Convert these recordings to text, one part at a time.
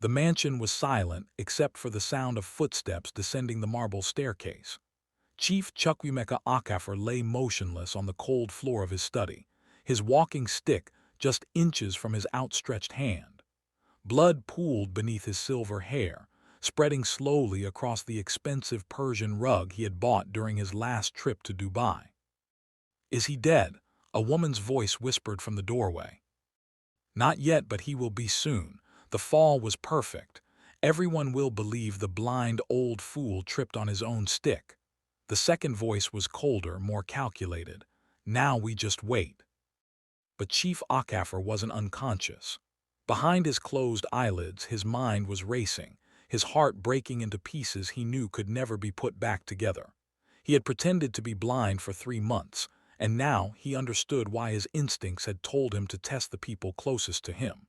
The mansion was silent except for the sound of footsteps descending the marble staircase. Chief Chukwuemeka Okafor lay motionless on the cold floor of his study, his walking stick just inches from his outstretched hand. Blood pooled beneath his silver hair, spreading slowly across the expensive Persian rug he had bought during his last trip to Dubai. "Is he dead?" a woman's voice whispered from the doorway. "Not yet, but he will be soon. The fall was perfect. Everyone will believe the blind old fool tripped on his own stick." The second voice was colder, more calculated. "Now we just wait." But Chief Okafor wasn't unconscious. Behind his closed eyelids, his mind was racing, his heart breaking into pieces he knew could never be put back together. He had pretended to be blind for 3 months, and now he understood why his instincts had told him to test the people closest to him.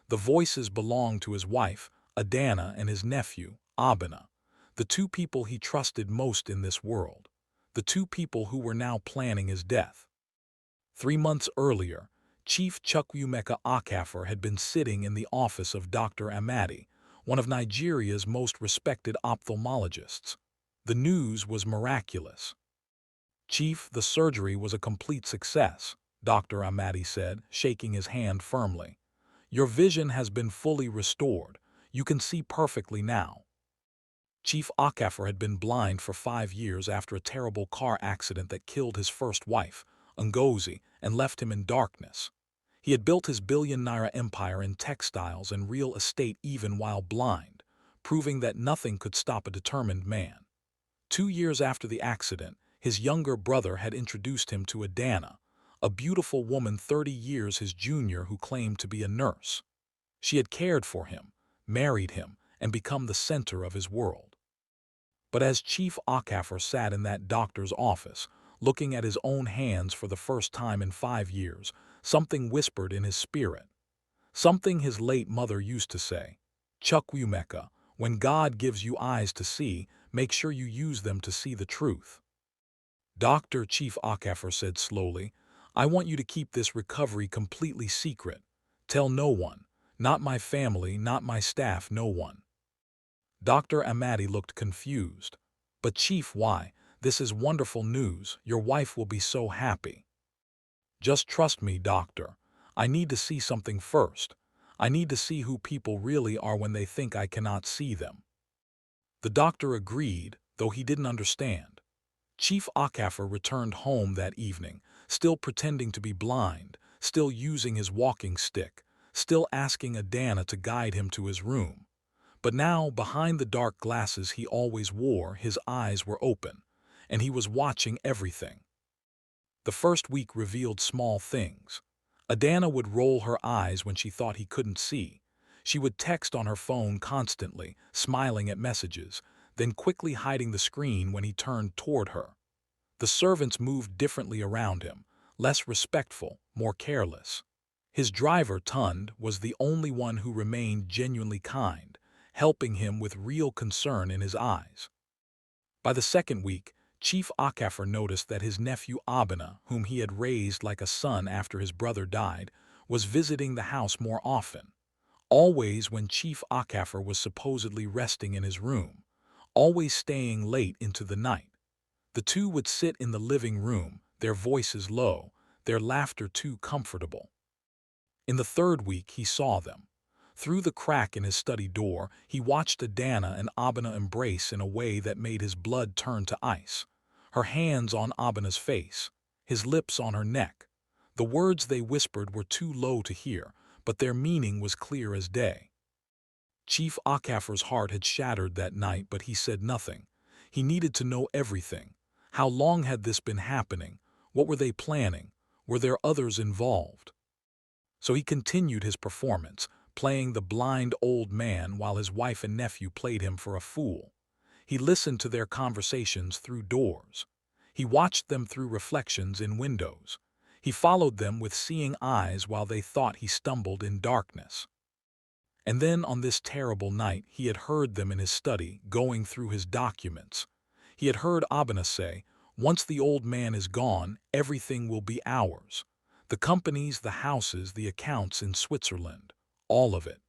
The voices belonged to his wife, Adanna, and his nephew, Obinna, the two people he trusted most in this world, the two people who were now planning his death. 3 months earlier, Chief Chukwuemeka Okafor had been sitting in the office of Dr. Amadi, one of Nigeria's most respected ophthalmologists. The news was miraculous. "Chief, the surgery was a complete success," Dr. Amadi said, shaking his hand firmly. "Your vision has been fully restored. You can see perfectly now." Chief Okafor had been blind for 5 years after a terrible car accident that killed his first wife, Ngozi, and left him in darkness. He had built his billion-naira empire in textiles and real estate even while blind, proving that nothing could stop a determined man. 2 years after the accident, his younger brother had introduced him to Adanna, a beautiful woman 30 years his junior who claimed to be a nurse. She had cared for him, married him, and become the center of his world. But as Chief Okafor sat in that doctor's office, looking at his own hands for the first time in 5 years, something whispered in his spirit. Something his late mother used to say: "Chukwuemeka, when God gives you eyes to see, make sure you use them to see the truth." "Doctor," Chief Okafor said slowly, "I want you to keep this recovery completely secret. Tell no one. Not my family, not my staff, no one." Dr. Amadi looked confused. "But Chief, why? This is wonderful news. Your wife will be so happy." "Just trust me, doctor. I need to see something first. I need to see who people really are when they think I cannot see them." The doctor agreed, though he didn't understand. Chief Okafor returned home that evening, still pretending to be blind, still using his walking stick, still asking Adanna to guide him to his room. But now, behind the dark glasses he always wore, his eyes were open, and he was watching everything. The first week revealed small things. Adanna would roll her eyes when she thought he couldn't see. She would text on her phone constantly, smiling at messages, then quickly hiding the screen when he turned toward her. The servants moved differently around him, less respectful, more careless. His driver, Tund, was the only one who remained genuinely kind, helping him with real concern in his eyes. By the second week, Chief Okafor noticed that his nephew Obinna, whom he had raised like a son after his brother died, was visiting the house more often. Always when Chief Okafor was supposedly resting in his room, always staying late into the night. The two would sit in the living room, their voices low, their laughter too comfortable. In the third week he saw them. Through the crack in his study door, he watched Adanna and Obinna embrace in a way that made his blood turn to ice. Her hands on Obinna's face, his lips on her neck. The words they whispered were too low to hear, but their meaning was clear as day. Chief Okafor's heart had shattered that night, but he said nothing. He needed to know everything. How long had this been happening? What were they planning? Were there others involved? So he continued his performance, playing the blind old man while his wife and nephew played him for a fool. He listened to their conversations through doors. He watched them through reflections in windows. He followed them with seeing eyes while they thought he stumbled in darkness. And then on this terrible night he had heard them in his study, going through his documents. He had heard Obinna say, "Once the old man is gone, everything will be ours. The companies, the houses, the accounts in Switzerland. All of it."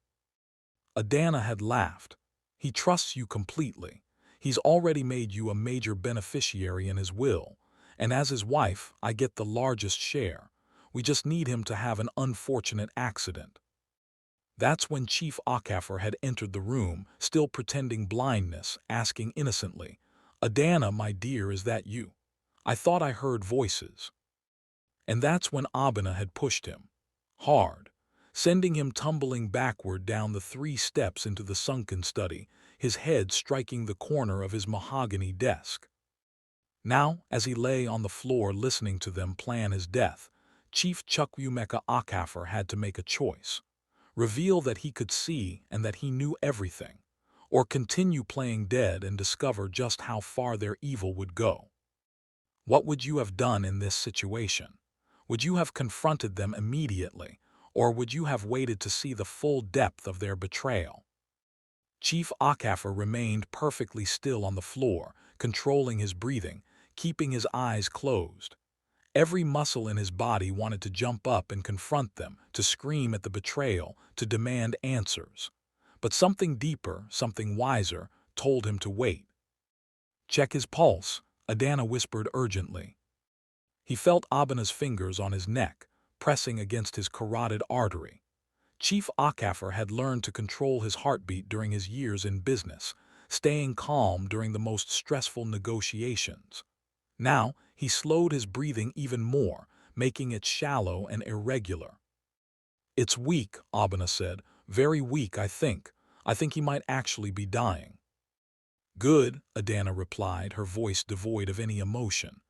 Adanna had laughed. He trusts you completely. He's already made you a major beneficiary in his will, and as his wife, I get the largest share. We just need him to have an unfortunate accident. That's when Chief Okafor had entered the room, still pretending blindness, asking innocently, "Adanna, my dear, is that you? I thought I heard voices." And that's when Obinna had pushed him. Hard, sending him tumbling backward down the 3 steps into the sunken study, his head striking the corner of his mahogany desk. Now, as he lay on the floor listening to them plan his death, Chief Chukwuemeka Okafor had to make a choice. Reveal that he could see and that he knew everything, or continue playing dead and discover just how far their evil would go. What would you have done in this situation? Would you have confronted them immediately, or would you have waited to see the full depth of their betrayal? Chief Okafor remained perfectly still on the floor, controlling his breathing, keeping his eyes closed. Every muscle in his body wanted to jump up and confront them, to scream at the betrayal, to demand answers. But something deeper, something wiser, told him to wait. "Check his pulse," Adanna whispered urgently. He felt Obinna's fingers on his neck, pressing against his carotid artery. Chief Okafor had learned to control his heartbeat during his years in business, staying calm during the most stressful negotiations. Now, he slowed his breathing even more, making it shallow and irregular. "It's weak," Obinna said. "Very weak, I think. I think he might actually be dying." "Good," Adanna replied, her voice devoid of any emotion.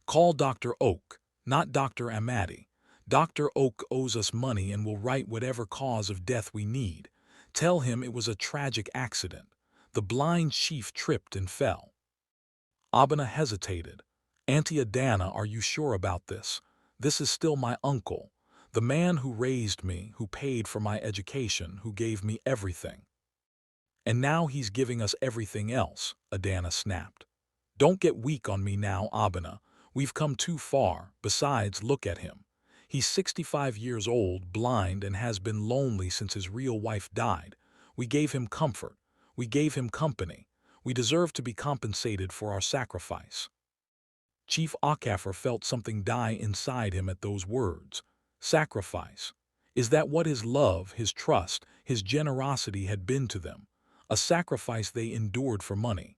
"Call Dr. Oak, not Dr. Amati. Dr. Oak owes us money and will write whatever cause of death we need. Tell him it was a tragic accident. The blind chief tripped and fell." Obinna hesitated. "Auntie Adanna, are you sure about this? This is still my uncle, the man who raised me, who paid for my education, who gave me everything." "And now he's giving us everything else," Adanna snapped. "Don't get weak on me now, Obinna. We've come too far. Besides, look at him. He's 65 years old, blind, and has been lonely since his real wife died. We gave him comfort. We gave him company. We deserve to be compensated for our sacrifice." Chief Okafor felt something die inside him at those words. Sacrifice. Is that what his love, his trust, his generosity had been to them? A sacrifice they endured for money.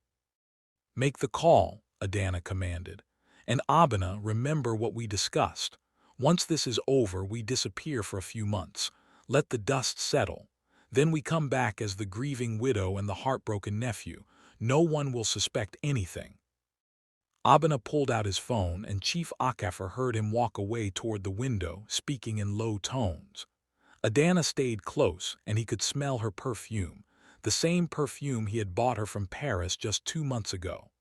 "Make the call," Adanna commanded. "And Obinna, remember what we discussed. Once this is over, we disappear for a few months. Let the dust settle. Then we come back as the grieving widow and the heartbroken nephew. No one will suspect anything." Obinna pulled out his phone, and Chief Okafor heard him walk away toward the window, speaking in low tones. Adanna stayed close, and he could smell her perfume, the same perfume he had bought her from Paris just 2 months ago.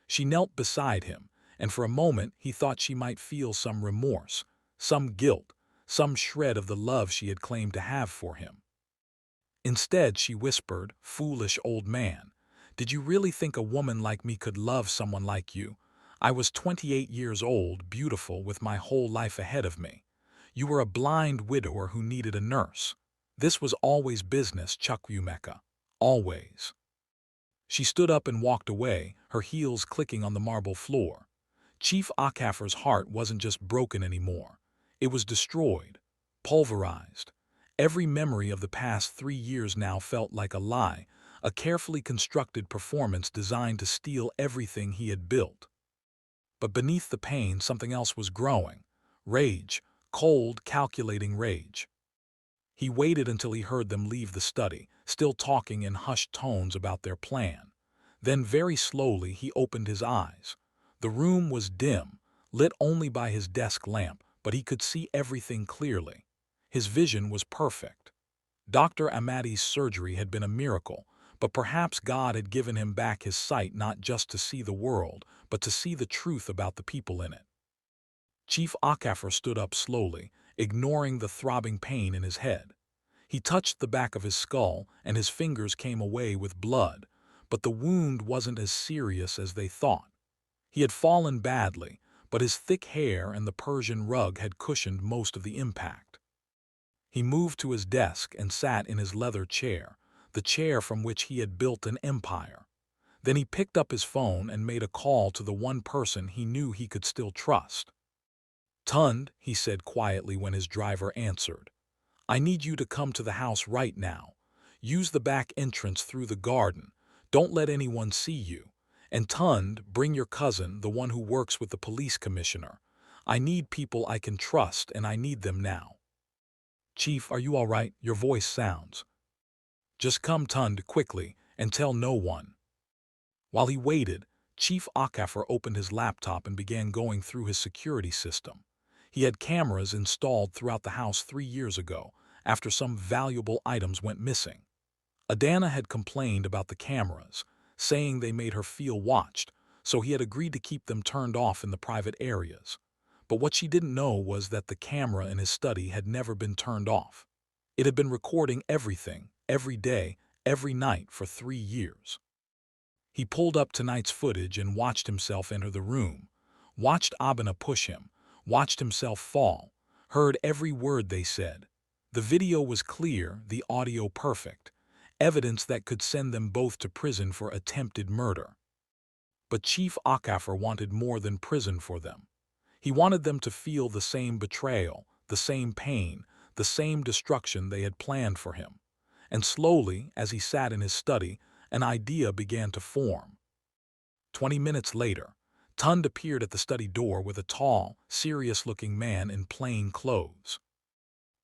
She knelt beside him, and for a moment he thought she might feel some remorse, some guilt, some shred of the love she had claimed to have for him. Instead, she whispered, "Foolish old man, did you really think a woman like me could love someone like you? I was 28 years old, beautiful, with my whole life ahead of me. You were a blind widower who needed a nurse. This was always business, Chukwuemeka. Always." She stood up and walked away, her heels clicking on the marble floor. Chief Okafor's heart wasn't just broken anymore. It was destroyed, pulverized. Every memory of the past 3 years now felt like a lie, a carefully constructed performance designed to steal everything he had built. But beneath the pain, something else was growing. Rage, cold, calculating rage. He waited until he heard them leave the study, still talking in hushed tones about their plan. Then very slowly he opened his eyes. The room was dim, lit only by his desk lamp, but he could see everything clearly. His vision was perfect. Dr. Amati's surgery had been a miracle, but perhaps God had given him back his sight not just to see the world, but to see the truth about the people in it. Chief Okafor stood up slowly, ignoring the throbbing pain in his head. He touched the back of his skull, and his fingers came away with blood, but the wound wasn't as serious as they thought. He had fallen badly, but his thick hair and the Persian rug had cushioned most of the impact. He moved to his desk and sat in his leather chair, the chair from which he had built an empire. Then he picked up his phone and made a call to the one person he knew he could still trust. "Tund," he said quietly when his driver answered. "I need you to come to the house right now. Use the back entrance through the garden. Don't let anyone see you. And Tund, bring your cousin, the one who works with the police commissioner. I need people I can trust, and I need them now." "Chief, are you all right? Your voice sounds." "Just come, Tund, quickly, and tell no one." While he waited, Chief Okafor opened his laptop and began going through his security system. He had cameras installed throughout the house 3 years ago, after some valuable items went missing. Adanna had complained about the cameras, saying they made her feel watched, so he had agreed to keep them turned off in the private areas. But what she didn't know was that the camera in his study had never been turned off. It had been recording everything, every day, every night for 3 years. He pulled up tonight's footage and watched himself enter the room, watched Obinna push him, watched himself fall, heard every word they said. The video was clear, the audio perfect, evidence that could send them both to prison for attempted murder. But Chief Okafor wanted more than prison for them. He wanted them to feel the same betrayal, the same pain, the same destruction they had planned for him. And slowly, as he sat in his study, an idea began to form. 20 minutes later, Tund appeared at the study door with a tall, serious-looking man in plain clothes.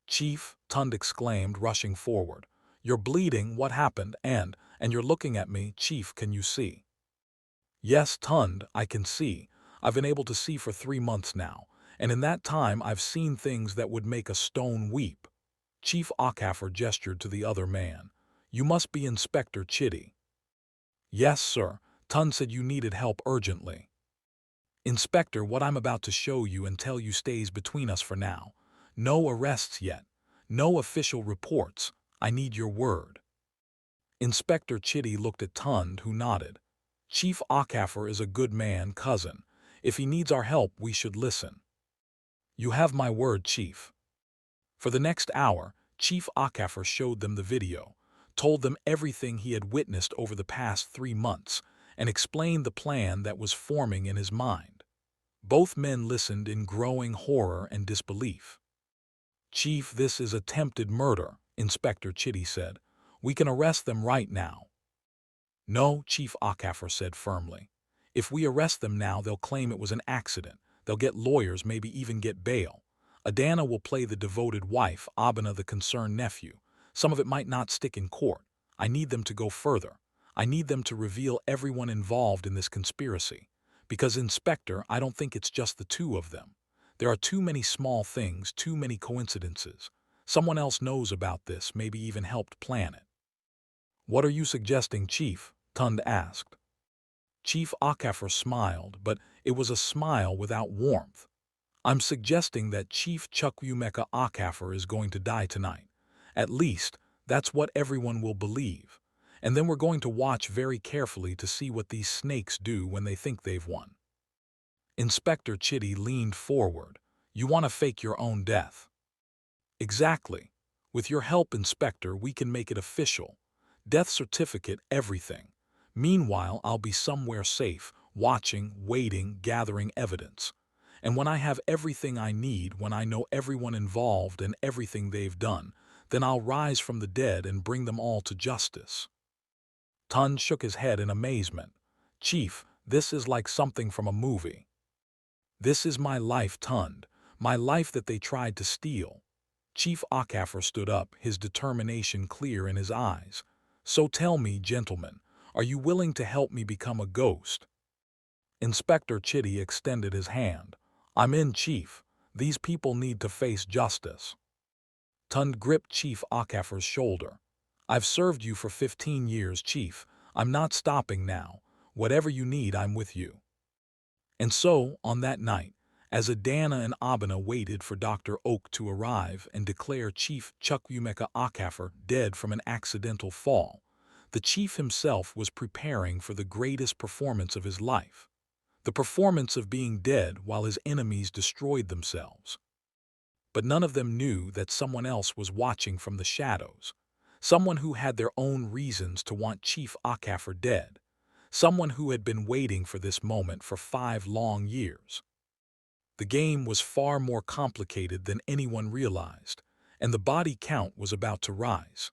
"Chief," Tund exclaimed, rushing forward. "You're bleeding, what happened? And you're looking at me, Chief, can you see?" "Yes, Tund, I can see. I've been able to see for 3 months now, and in that time I've seen things that would make a stone weep." Chief Okafor gestured to the other man. "You must be Inspector Chitty." "Yes, sir." Tund said you needed help urgently. "Inspector, what I'm about to show you and tell you stays between us for now. No arrests yet. No official reports. I need your word." Inspector Chitty looked at Tund, who nodded. "Chief Okafor is a good man, cousin. If he needs our help, we should listen." "You have my word, Chief." For the next hour, Chief Okafor showed them the video, told them everything he had witnessed over the past 3 months, and explained the plan that was forming in his mind. Both men listened in growing horror and disbelief. "Chief, this is attempted murder," Inspector Chitty said. "We can arrest them right now." "No," Chief Okafor said firmly. "If we arrest them now, they'll claim it was an accident. They'll get lawyers, maybe even get bail. Adanna will play the devoted wife, Obinna the concerned nephew. Some of it might not stick in court. I need them to go further. I need them to reveal everyone involved in this conspiracy. Because, Inspector, I don't think it's just the two of them. There are too many small things, too many coincidences. Someone else knows about this, maybe even helped plan it." "What are you suggesting, Chief?" Tund asked. Chief Okafor smiled, but it was a smile without warmth. "I'm suggesting that Chief Chukwuemeka Okafor is going to die tonight. At least, that's what everyone will believe. And then we're going to watch very carefully to see what these snakes do when they think they've won." Inspector Chitty leaned forward. "You want to fake your own death?" "Exactly. With your help, Inspector, we can make it official. Death certificate, everything. Meanwhile, I'll be somewhere safe, watching, waiting, gathering evidence. And when I have everything I need, when I know everyone involved and everything they've done, then I'll rise from the dead and bring them all to justice." Tund shook his head in amazement. "Chief, this is like something from a movie." "This is my life, Tund. My life that they tried to steal." Chief Okafor stood up, his determination clear in his eyes. "So tell me, gentlemen, are you willing to help me become a ghost?" Inspector Chitty extended his hand. "I'm in, Chief. These people need to face justice." Tund gripped Chief Okafor's shoulder. "I've served you for 15 years, Chief. I'm not stopping now. Whatever you need, I'm with you." And so, on that night, as Adanna and Obinna waited for Dr. Oak to arrive and declare Chief Chukwuemeka Okafor dead from an accidental fall, the chief himself was preparing for the greatest performance of his life. The performance of being dead while his enemies destroyed themselves. But none of them knew that someone else was watching from the shadows. someone who had their own reasons to want Chief Okafor dead, someone who had been waiting for this moment for 5 long years. The game was far more complicated than anyone realized, and the body count was about to rise.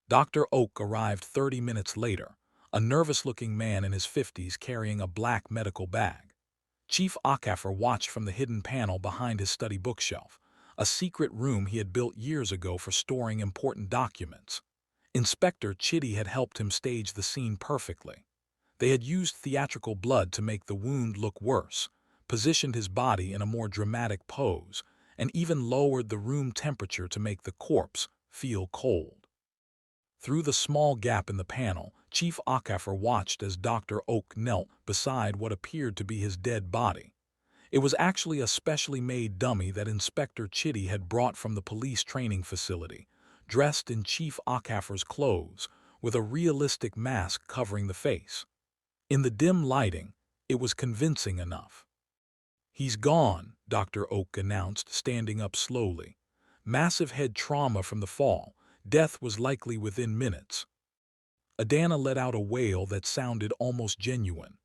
Dr. Oak arrived 30 minutes later, a nervous-looking man in his 50s carrying a black medical bag. Chief Okafor watched from the hidden panel behind his study bookshelf, a secret room he had built years ago for storing important documents. Inspector Chitty had helped him stage the scene perfectly. They had used theatrical blood to make the wound look worse, positioned his body in a more dramatic pose, and even lowered the room temperature to make the corpse feel cold. Through the small gap in the panel, Chief Okafor watched as Dr. Oak knelt beside what appeared to be his dead body. It was actually a specially made dummy that Inspector Chitty had brought from the police training facility, dressed in Chief Okafor's clothes, with a realistic mask covering the face. In the dim lighting, it was convincing enough. "He's gone," Dr. Oak announced, standing up slowly. "Massive head trauma from the fall. Death was likely within minutes." Adanna let out a wail that sounded almost genuine.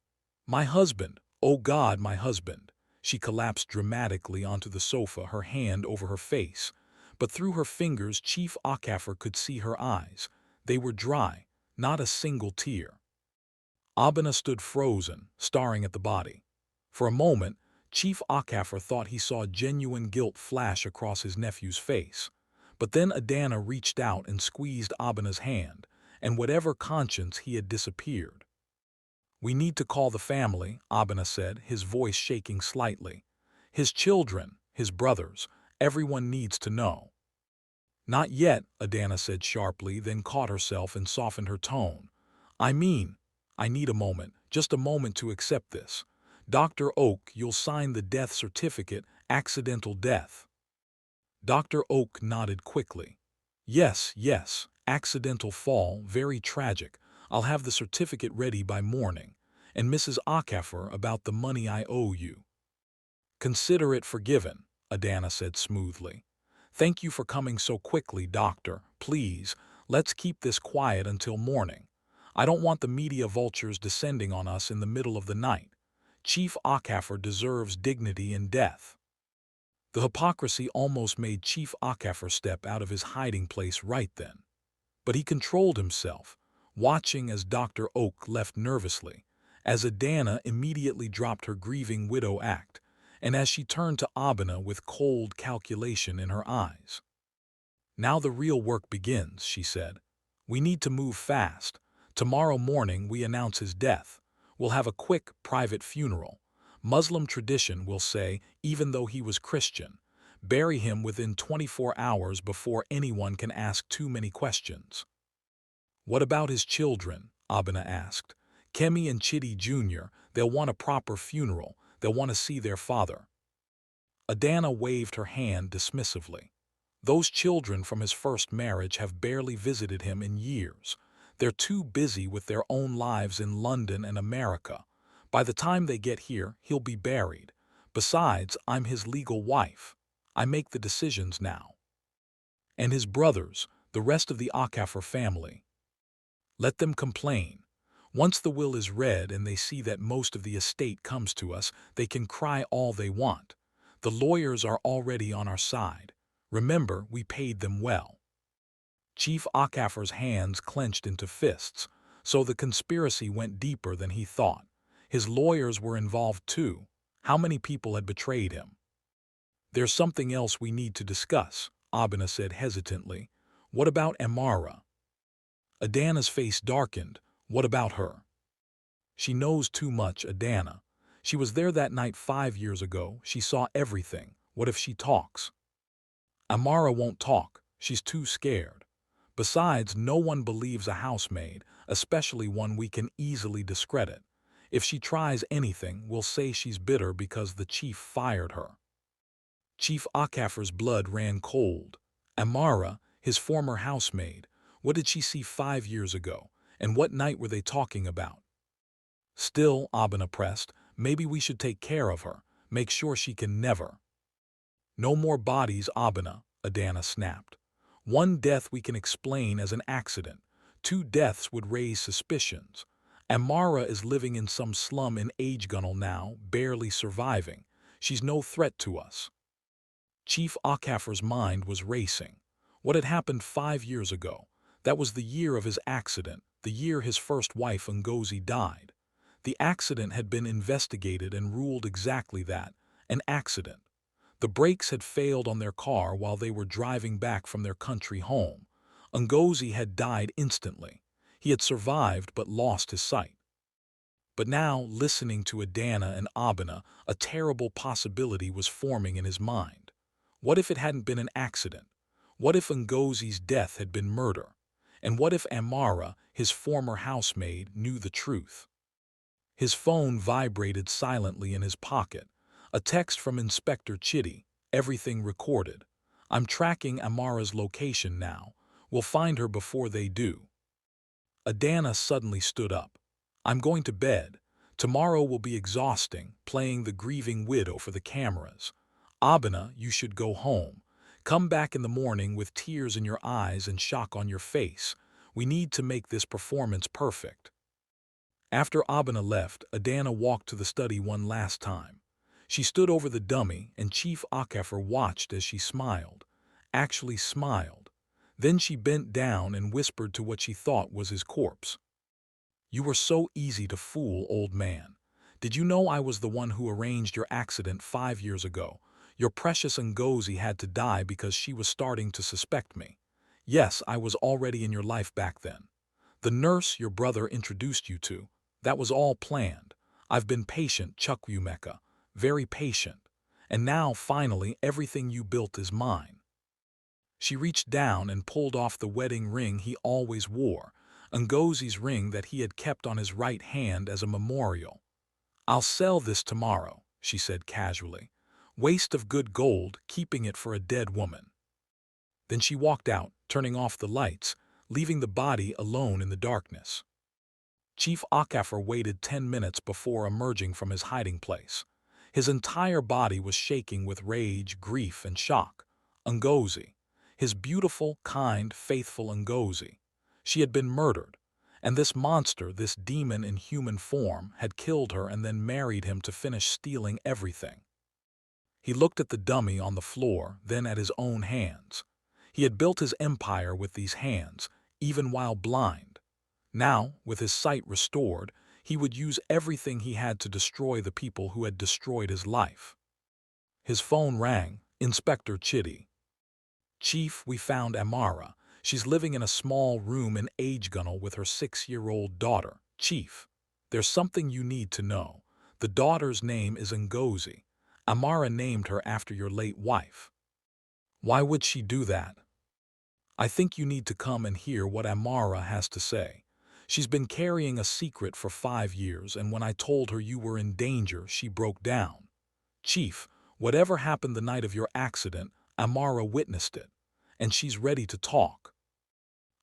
"My husband! Oh God, my husband!" She collapsed dramatically onto the sofa, her hand over her face. But through her fingers, Chief Okafor could see her eyes. They were dry, not a single tear. Obinna stood frozen, staring at the body. For a moment, Chief Okafor thought he saw genuine guilt flash across his nephew's face. But then Adanna reached out and squeezed Obinna's hand, and whatever conscience he had disappeared. "We need to call the family," Obinna said, his voice shaking slightly. "His children, his brothers, everyone needs to know." "Not yet," Adanna said sharply, then caught herself and softened her tone. I need a moment, just a moment to accept this. Dr. Oak, you'll sign the death certificate, accidental death." Dr. Oak nodded quickly. Yes, accidental fall, very tragic. I'll have the certificate ready by morning. And Mrs. Okafor, about the money I owe you." "Consider it forgiven," Adanna said smoothly. "Thank you for coming so quickly, doctor. Please, let's keep this quiet until morning. I don't want the media vultures descending on us in the middle of the night. Chief Okafor deserves dignity in death." The hypocrisy almost made Chief Okafor step out of his hiding place right then. But he controlled himself, watching as Dr. Oak left nervously, as Adanna immediately dropped her grieving widow act, and as she turned to Obinna with cold calculation in her eyes. "Now the real work begins," she said. "We need to move fast. Tomorrow morning we announce his death. We'll have a quick, private funeral. Muslim tradition will say, even though he was Christian, bury him within 24 hours before anyone can ask too many questions." "What about his children?" Obinna asked. "Kemi and Chitty Jr., they'll want a proper funeral. They'll want to see their father." Adanna waved her hand dismissively. "Those children from his first marriage have barely visited him in years. They're too busy with their own lives in London and America. By the time they get here, he'll be buried. Besides, I'm his legal wife. I make the decisions now. And his brothers, the rest of the Okafor family. Let them complain. Once the will is read and they see that most of the estate comes to us, they can cry all they want. The lawyers are already on our side. Remember, we paid them well." Chief Okafor's hands clenched into fists, so the conspiracy went deeper than he thought. His lawyers were involved too. How many people had betrayed him? "There's something else we need to discuss," Obinna said hesitantly. "What about Amara?" Adanna's face darkened. "What about her?" "She knows too much, Adanna. She was there that night 5 years ago. She saw everything. What if she talks?" "Amara won't talk. She's too scared. Besides, no one believes a housemaid, especially one we can easily discredit. If she tries anything, we'll say she's bitter because the chief fired her." Chief Okafor's blood ran cold. Amara, his former housemaid, what did she see 5 years ago, and what night were they talking about? "Still," Obinna pressed, "maybe we should take care of her, make sure she can never—" "No more bodies, Obinna," Adanna snapped. One death we can explain as an accident. Two deaths would raise suspicions. Amara is living in some slum in Agegunnel now, barely surviving. She's no threat to us. Chief Okafor's mind was racing. What had happened 5 years ago? That was the year of his accident, the year his first wife Ngozi died. The accident had been investigated and ruled exactly that, an accident. The brakes had failed on their car while they were driving back from their country home. Ngozi had died instantly. He had survived but lost his sight. But now, listening to Adanna and Obinna, a terrible possibility was forming in his mind. What if it hadn't been an accident? What if Ngozi's death had been murder? And what if Amara, his former housemaid, knew the truth? His phone vibrated silently in his pocket. A text from Inspector Chitty, everything recorded. I'm tracking Amara's location now. We'll find her before they do. Adanna suddenly stood up. I'm going to bed. Tomorrow will be exhausting, playing the grieving widow for the cameras. Obinna, you should go home. Come back in the morning with tears in your eyes and shock on your face. We need to make this performance perfect. After Obinna left, Adanna walked to the study one last time. She stood over the dummy, and Chief Okafor watched as she smiled. Actually smiled. Then she bent down and whispered to what she thought was his corpse. You were so easy to fool, old man. Did you know I was the one who arranged your accident 5 years ago? Your precious Ngozi had to die because she was starting to suspect me. Yes, I was already in your life back then. The nurse your brother introduced you to, that was all planned. I've been patient, Chukwuemeka, very patient. And now, finally, everything you built is mine. She reached down and pulled off the wedding ring he always wore, Ngozi's ring that he had kept on his right hand as a memorial. I'll sell this tomorrow, she said casually. Waste of good gold, keeping it for a dead woman. Then she walked out, turning off the lights, leaving the body alone in the darkness. Chief Okafor waited 10 minutes before emerging from his hiding place. His entire body was shaking with rage, grief, and shock. Ngozi. His beautiful, kind, faithful Ngozi. She had been murdered, and this monster, this demon in human form, had killed her and then married him to finish stealing everything. He looked at the dummy on the floor, then at his own hands. He had built his empire with these hands, even while blind. Now, with his sight restored, he would use everything he had to destroy the people who had destroyed his life. His phone rang. Inspector Chitty. Chief, we found Amara. She's living in a small room in Agegunnel with her 6-year-old daughter. Chief, there's something you need to know. The daughter's name is Ngozi. Amara named her after your late wife. Why would she do that? I think you need to come and hear what Amara has to say. She's been carrying a secret for 5 years, and when I told her you were in danger, she broke down. Chief, whatever happened the night of your accident, Amara witnessed it, and she's ready to talk.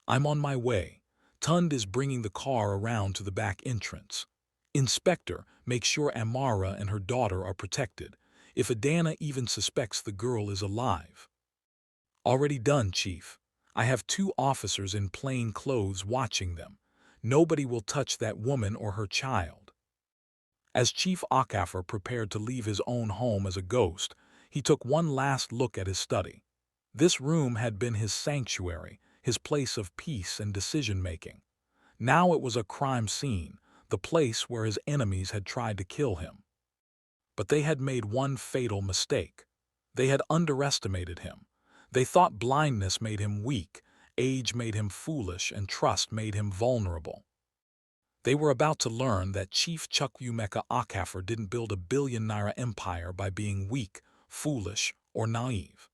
I'm on my way. Tund is bringing the car around to the back entrance. Inspector, make sure Amara and her daughter are protected. If Adanna even suspects the girl is alive. Already done, Chief. I have 2 officers in plain clothes watching them. Nobody will touch that woman or her child. As Chief Okafor prepared to leave his own home as a ghost, he took one last look at his study. This room had been his sanctuary, his place of peace and decision-making. Now it was a crime scene, the place where his enemies had tried to kill him. But they had made one fatal mistake. They had underestimated him. They thought blindness made him weak, age made him foolish, and trust made him vulnerable. They were about to learn that Chief Chukwuemeka Okafor didn't build a billion-naira empire by being weak, foolish, or naive.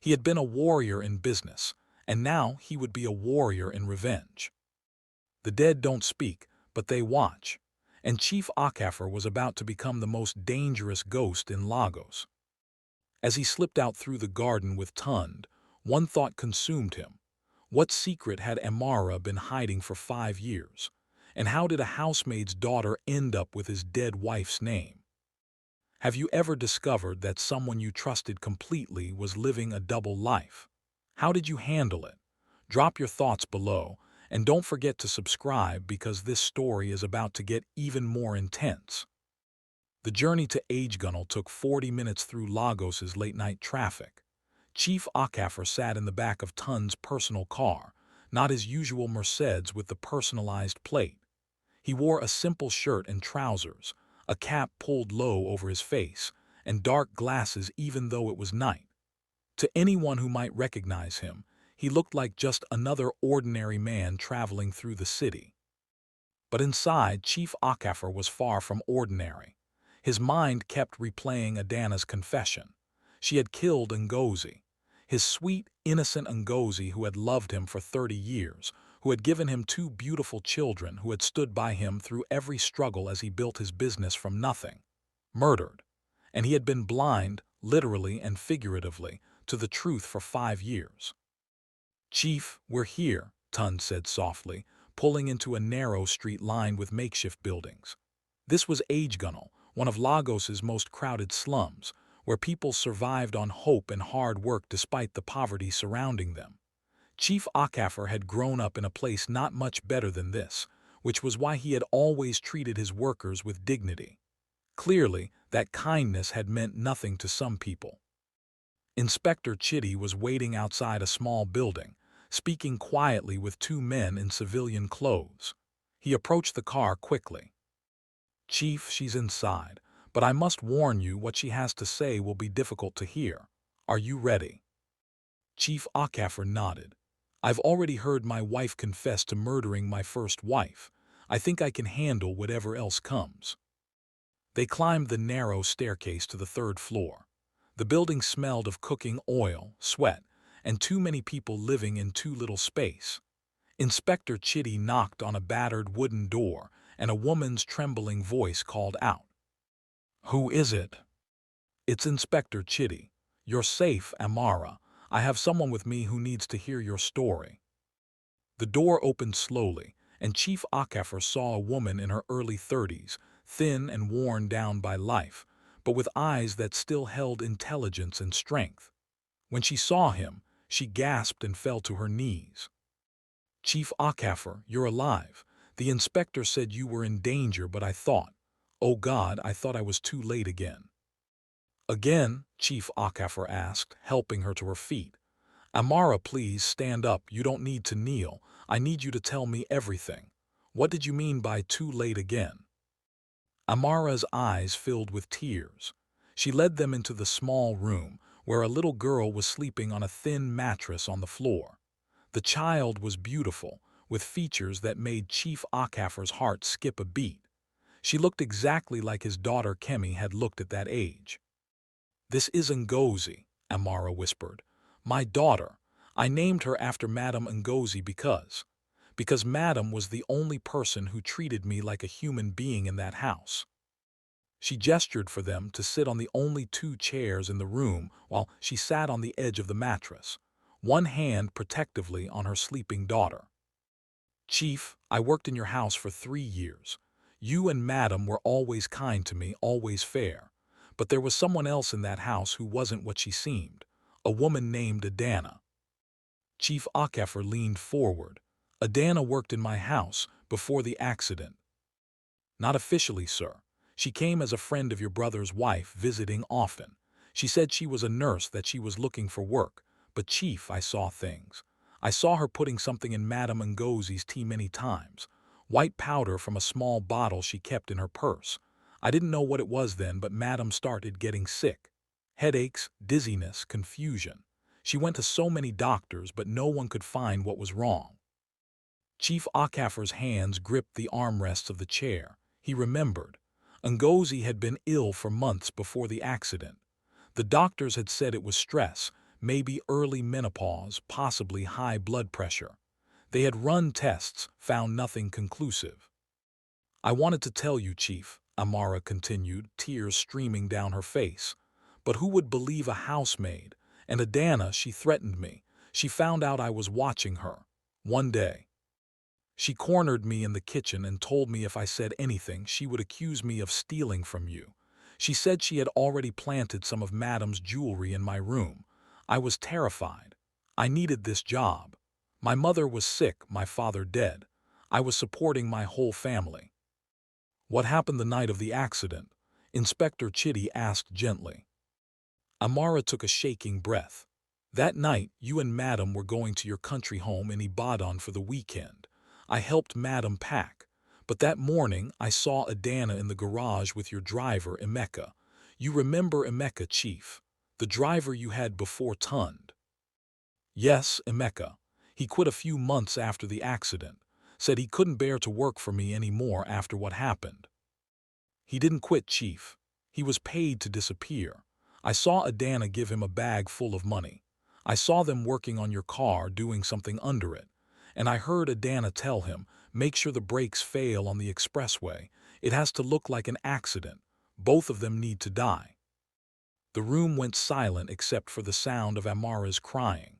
He had been a warrior in business, and now he would be a warrior in revenge. The dead don't speak, but they watch, and Chief Okafor was about to become the most dangerous ghost in Lagos. As he slipped out through the garden with Tund, one thought consumed him. What secret had Amara been hiding for 5 years? And how did a housemaid's daughter end up with his dead wife's name? Have you ever discovered that someone you trusted completely was living a double life? How did you handle it? Drop your thoughts below, and don't forget to subscribe because this story is about to get even more intense. The journey to Agegunnel took 40 minutes through Lagos's late-night traffic. Chief Okafor sat in the back of Tun's personal car, not his usual Mercedes with the personalized plate. He wore a simple shirt and trousers, a cap pulled low over his face, and dark glasses even though it was night. To anyone who might recognize him, he looked like just another ordinary man traveling through the city. But inside, Chief Okafor was far from ordinary. His mind kept replaying Adanna's confession. She had killed Ngozi, his sweet, innocent Ngozi who had loved him for 30 years, who had given him 2 beautiful children, who had stood by him through every struggle as he built his business from nothing. Murdered. And he had been blind, literally and figuratively, to the truth for 5 years. "Chief, we're here," Tun said softly, pulling into a narrow street lined with makeshift buildings. This was Agegunnel, one of Lagos's most crowded slums, where people survived on hope and hard work despite the poverty surrounding them. Chief Okafor had grown up in a place not much better than this, which was why he had always treated his workers with dignity. Clearly, that kindness had meant nothing to some people. Inspector Chitty was waiting outside a small building, speaking quietly with 2 men in civilian clothes. He approached the car quickly. "Chief, she's inside, but I must warn you what she has to say will be difficult to hear. Are you ready?" Chief Okafor nodded. "I've already heard my wife confess to murdering my first wife. I think I can handle whatever else comes." They climbed the narrow staircase to the 3rd floor. The building smelled of cooking oil, sweat, and too many people living in too little space. Inspector Chitty knocked on a battered wooden door, and a woman's trembling voice called out. "Who is it?" "It's Inspector Chitty. You're safe, Amara. I have someone with me who needs to hear your story." The door opened slowly, and Chief Okafor saw a woman in her early 30s, thin and worn down by life, but with eyes that still held intelligence and strength. When she saw him, she gasped and fell to her knees. "Chief Okafor, you're alive. The inspector said you were in danger, but I thought, oh God, I thought I was too late again." "Again?" Chief Okafor asked, helping her to her feet. "Amara, please stand up. You don't need to kneel. I need you to tell me everything. What did you mean by too late again?" Amara's eyes filled with tears. She led them into the small room, where a little girl was sleeping on a thin mattress on the floor. The child was beautiful, with features that made Chief Okafor's heart skip a beat. She looked exactly like his daughter Kemi had looked at that age. "This is Ngozi," Amara whispered. "My daughter. I named her after Madame Ngozi because Madame was the only person who treated me like a human being in that house." She gestured for them to sit on the only 2 chairs in the room while she sat on the edge of the mattress, one hand protectively on her sleeping daughter. "Chief, I worked in your house for 3 years. You and Madame were always kind to me, always fair. But there was someone else in that house who wasn't what she seemed, a woman named Adanna." Chief Okafor leaned forward. "Adanna worked in my house before the accident." "Not officially, sir. She came as a friend of your brother's wife, visiting often. She said she was a nurse, that she was looking for work. But Chief, I saw things. I saw her putting something in Madame Ngozi's tea many times. White powder from a small bottle she kept in her purse. I didn't know what it was then, but Madame started getting sick. Headaches, dizziness, confusion. She went to so many doctors, but no one could find what was wrong." Chief Okafor's hands gripped the armrests of the chair. He remembered. Ngozi had been ill for months before the accident. The doctors had said it was stress, maybe early menopause, possibly high blood pressure. They had run tests, found nothing conclusive. "I wanted to tell you, Chief," Amara continued, tears streaming down her face. "But who would believe a housemaid? And Adanna, she threatened me. She found out I was watching her. One day. She cornered me in the kitchen and told me if I said anything, she would accuse me of stealing from you. She said she had already planted some of Madame's jewelry in my room. I was terrified. I needed this job. My mother was sick, my father dead. I was supporting my whole family. What happened the night of the accident? Inspector Chitty asked gently. Amara took a shaking breath. That night, you and Madam were going to your country home in Ibadan for the weekend. I helped Madam pack. But that morning, I saw Adanna in the garage with your driver, Emeka. You remember Emeka, Chief? The driver you had before Tund. Yes, Emeka. He quit a few months after the accident. Said he couldn't bear to work for me anymore after what happened. He didn't quit, Chief. He was paid to disappear. I saw Adanna give him a bag full of money. I saw them working on your car doing something under it. And I heard Adanna tell him, make sure the brakes fail on the expressway. It has to look like an accident. Both of them need to die. The room went silent except for the sound of Amara's crying.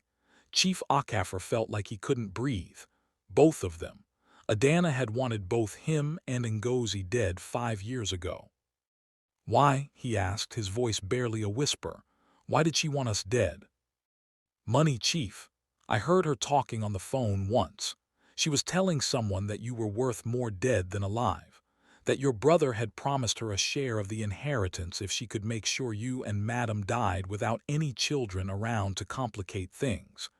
Chief Okafor felt like he couldn't breathe. Both of them. Adanna had wanted both him and Ngozi dead 5 years ago. Why, he asked, his voice barely a whisper. Why did she want us dead? Money, Chief. I heard her talking on the phone once. She was telling someone that you were worth more dead than alive. That your brother had promised her a share of the inheritance if she could make sure you and Madam died without any children around to complicate things.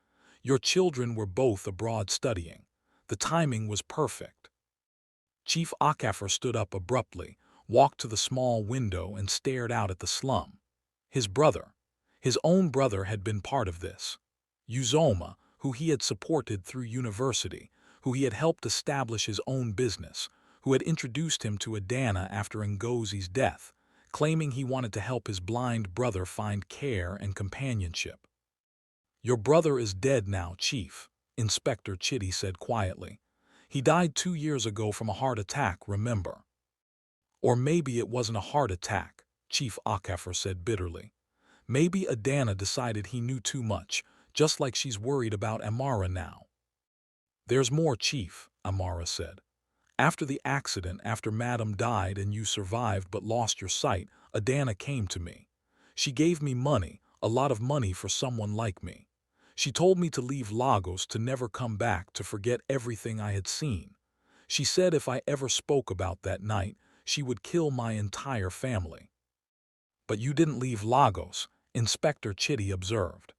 Your children were both abroad studying. The timing was perfect. Chief Okafor stood up abruptly, walked to the small window and stared out at the slum. His brother, his own brother, had been part of this. Uzoma, who he had supported through university, who he had helped establish his own business, who had introduced him to Adanna after Ngozi's death, claiming he wanted to help his blind brother find care and companionship. Your brother is dead now, Chief, Inspector Chitty said quietly. He died 2 years ago from a heart attack, remember? Or maybe it wasn't a heart attack, Chief Okafor said bitterly. Maybe Adanna decided he knew too much, just like she's worried about Amara now. There's more, Chief, Amara said. After the accident, after Madam died and you survived but lost your sight, Adanna came to me. She gave me money, a lot of money for someone like me. She told me to leave Lagos, to never come back, to forget everything I had seen. She said if I ever spoke about that night, she would kill my entire family. But you didn't leave Lagos, Inspector Chitty observed.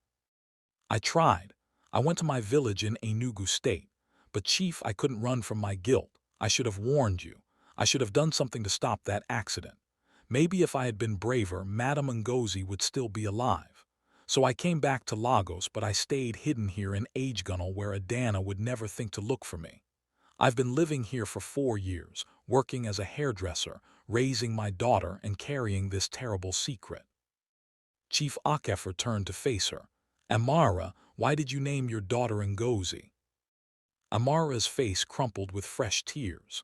I tried. I went to my village in Enugu State. But Chief, I couldn't run from my guilt. I should have warned you. I should have done something to stop that accident. Maybe if I had been braver, Madam Ngozi would still be alive. So I came back to Lagos, but I stayed hidden here in Agegunnel where Adanna would never think to look for me. I've been living here for 4 years, working as a hairdresser, raising my daughter and carrying this terrible secret. Chief Okafor turned to face her. Amara, why did you name your daughter Ngozi? Amara's face crumpled with fresh tears.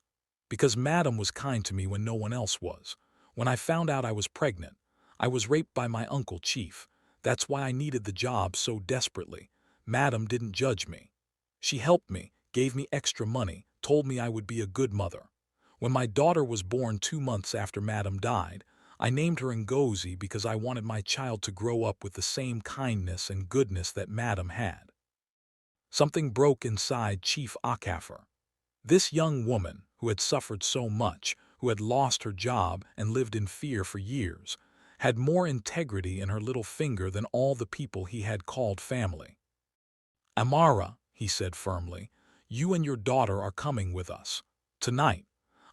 Because Madam was kind to me when no one else was. When I found out I was pregnant, I was raped by my uncle, Chief. That's why I needed the job so desperately. Madam didn't judge me. She helped me, gave me extra money, told me I would be a good mother. When my daughter was born 2 months after Madam died, I named her Ngozi because I wanted my child to grow up with the same kindness and goodness that Madam had. Something broke inside Chief Okafor. This young woman, who had suffered so much, who had lost her job and lived in fear for years, had more integrity in her little finger than all the people he had called family. Amara, he said firmly, you and your daughter are coming with us. Tonight.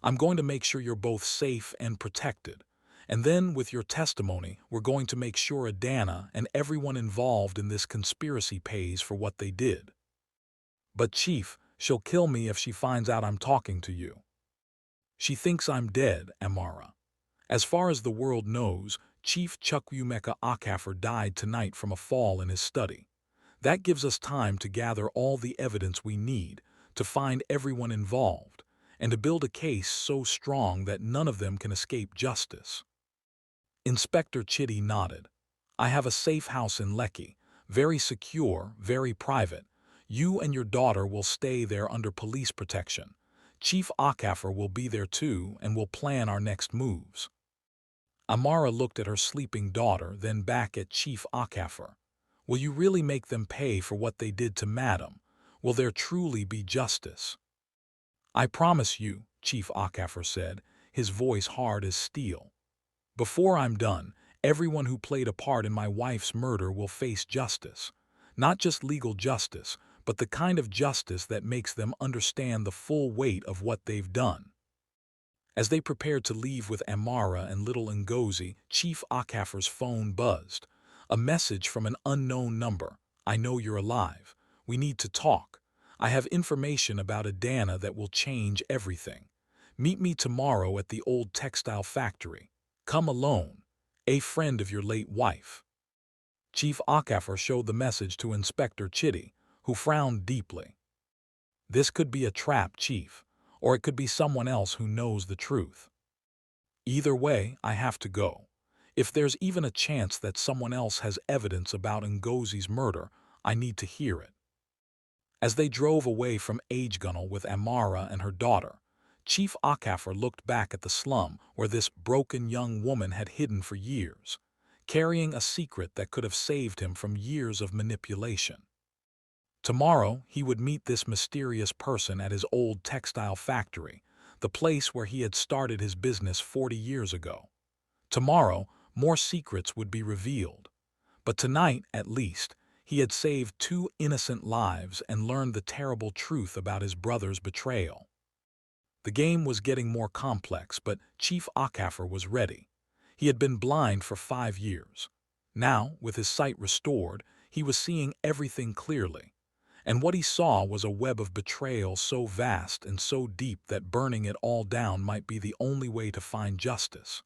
I'm going to make sure you're both safe and protected. And then, with your testimony, we're going to make sure Adanna and everyone involved in this conspiracy pays for what they did. But Chief, she'll kill me if she finds out I'm talking to you. She thinks I'm dead, Amara. As far as the world knows, Chief Chukwuemeka Okafor died tonight from a fall in his study. That gives us time to gather all the evidence we need, to find everyone involved, and to build a case so strong that none of them can escape justice. Inspector Chitty nodded. I have a safe house in Lekki, very secure, very private. You and your daughter will stay there under police protection. Chief Okafor will be there too and will plan our next moves. Amara looked at her sleeping daughter, then back at Chief Okafor. Will you really make them pay for what they did to Madam? Will there truly be justice? I promise you, Chief Okafor said, his voice hard as steel. Before I'm done, everyone who played a part in my wife's murder will face justice. Not just legal justice, but the kind of justice that makes them understand the full weight of what they've done. As they prepared to leave with Amara and little Ngozi, Chief Okafor's phone buzzed. A message from an unknown number. I know you're alive. We need to talk. I have information about Adanna that will change everything. Meet me tomorrow at the old textile factory. Come alone. A friend of your late wife. Chief Okafor showed the message to Inspector Chitty, who frowned deeply. This could be a trap, Chief, or it could be someone else who knows the truth. Either way, I have to go. If there's even a chance that someone else has evidence about Ngozi's murder, I need to hear it. As they drove away from Agegunnel with Amara and her daughter, Chief Okafor looked back at the slum where this broken young woman had hidden for years, carrying a secret that could have saved him from years of manipulation. Tomorrow, he would meet this mysterious person at his old textile factory, the place where he had started his business 40 years ago. Tomorrow, more secrets would be revealed. But tonight, at least, he had saved 2 innocent lives and learned the terrible truth about his brother's betrayal. The game was getting more complex, but Chief Okafor was ready. He had been blind for 5 years. Now, with his sight restored, he was seeing everything clearly. And what he saw was a web of betrayal so vast and so deep that burning it all down might be the only way to find justice.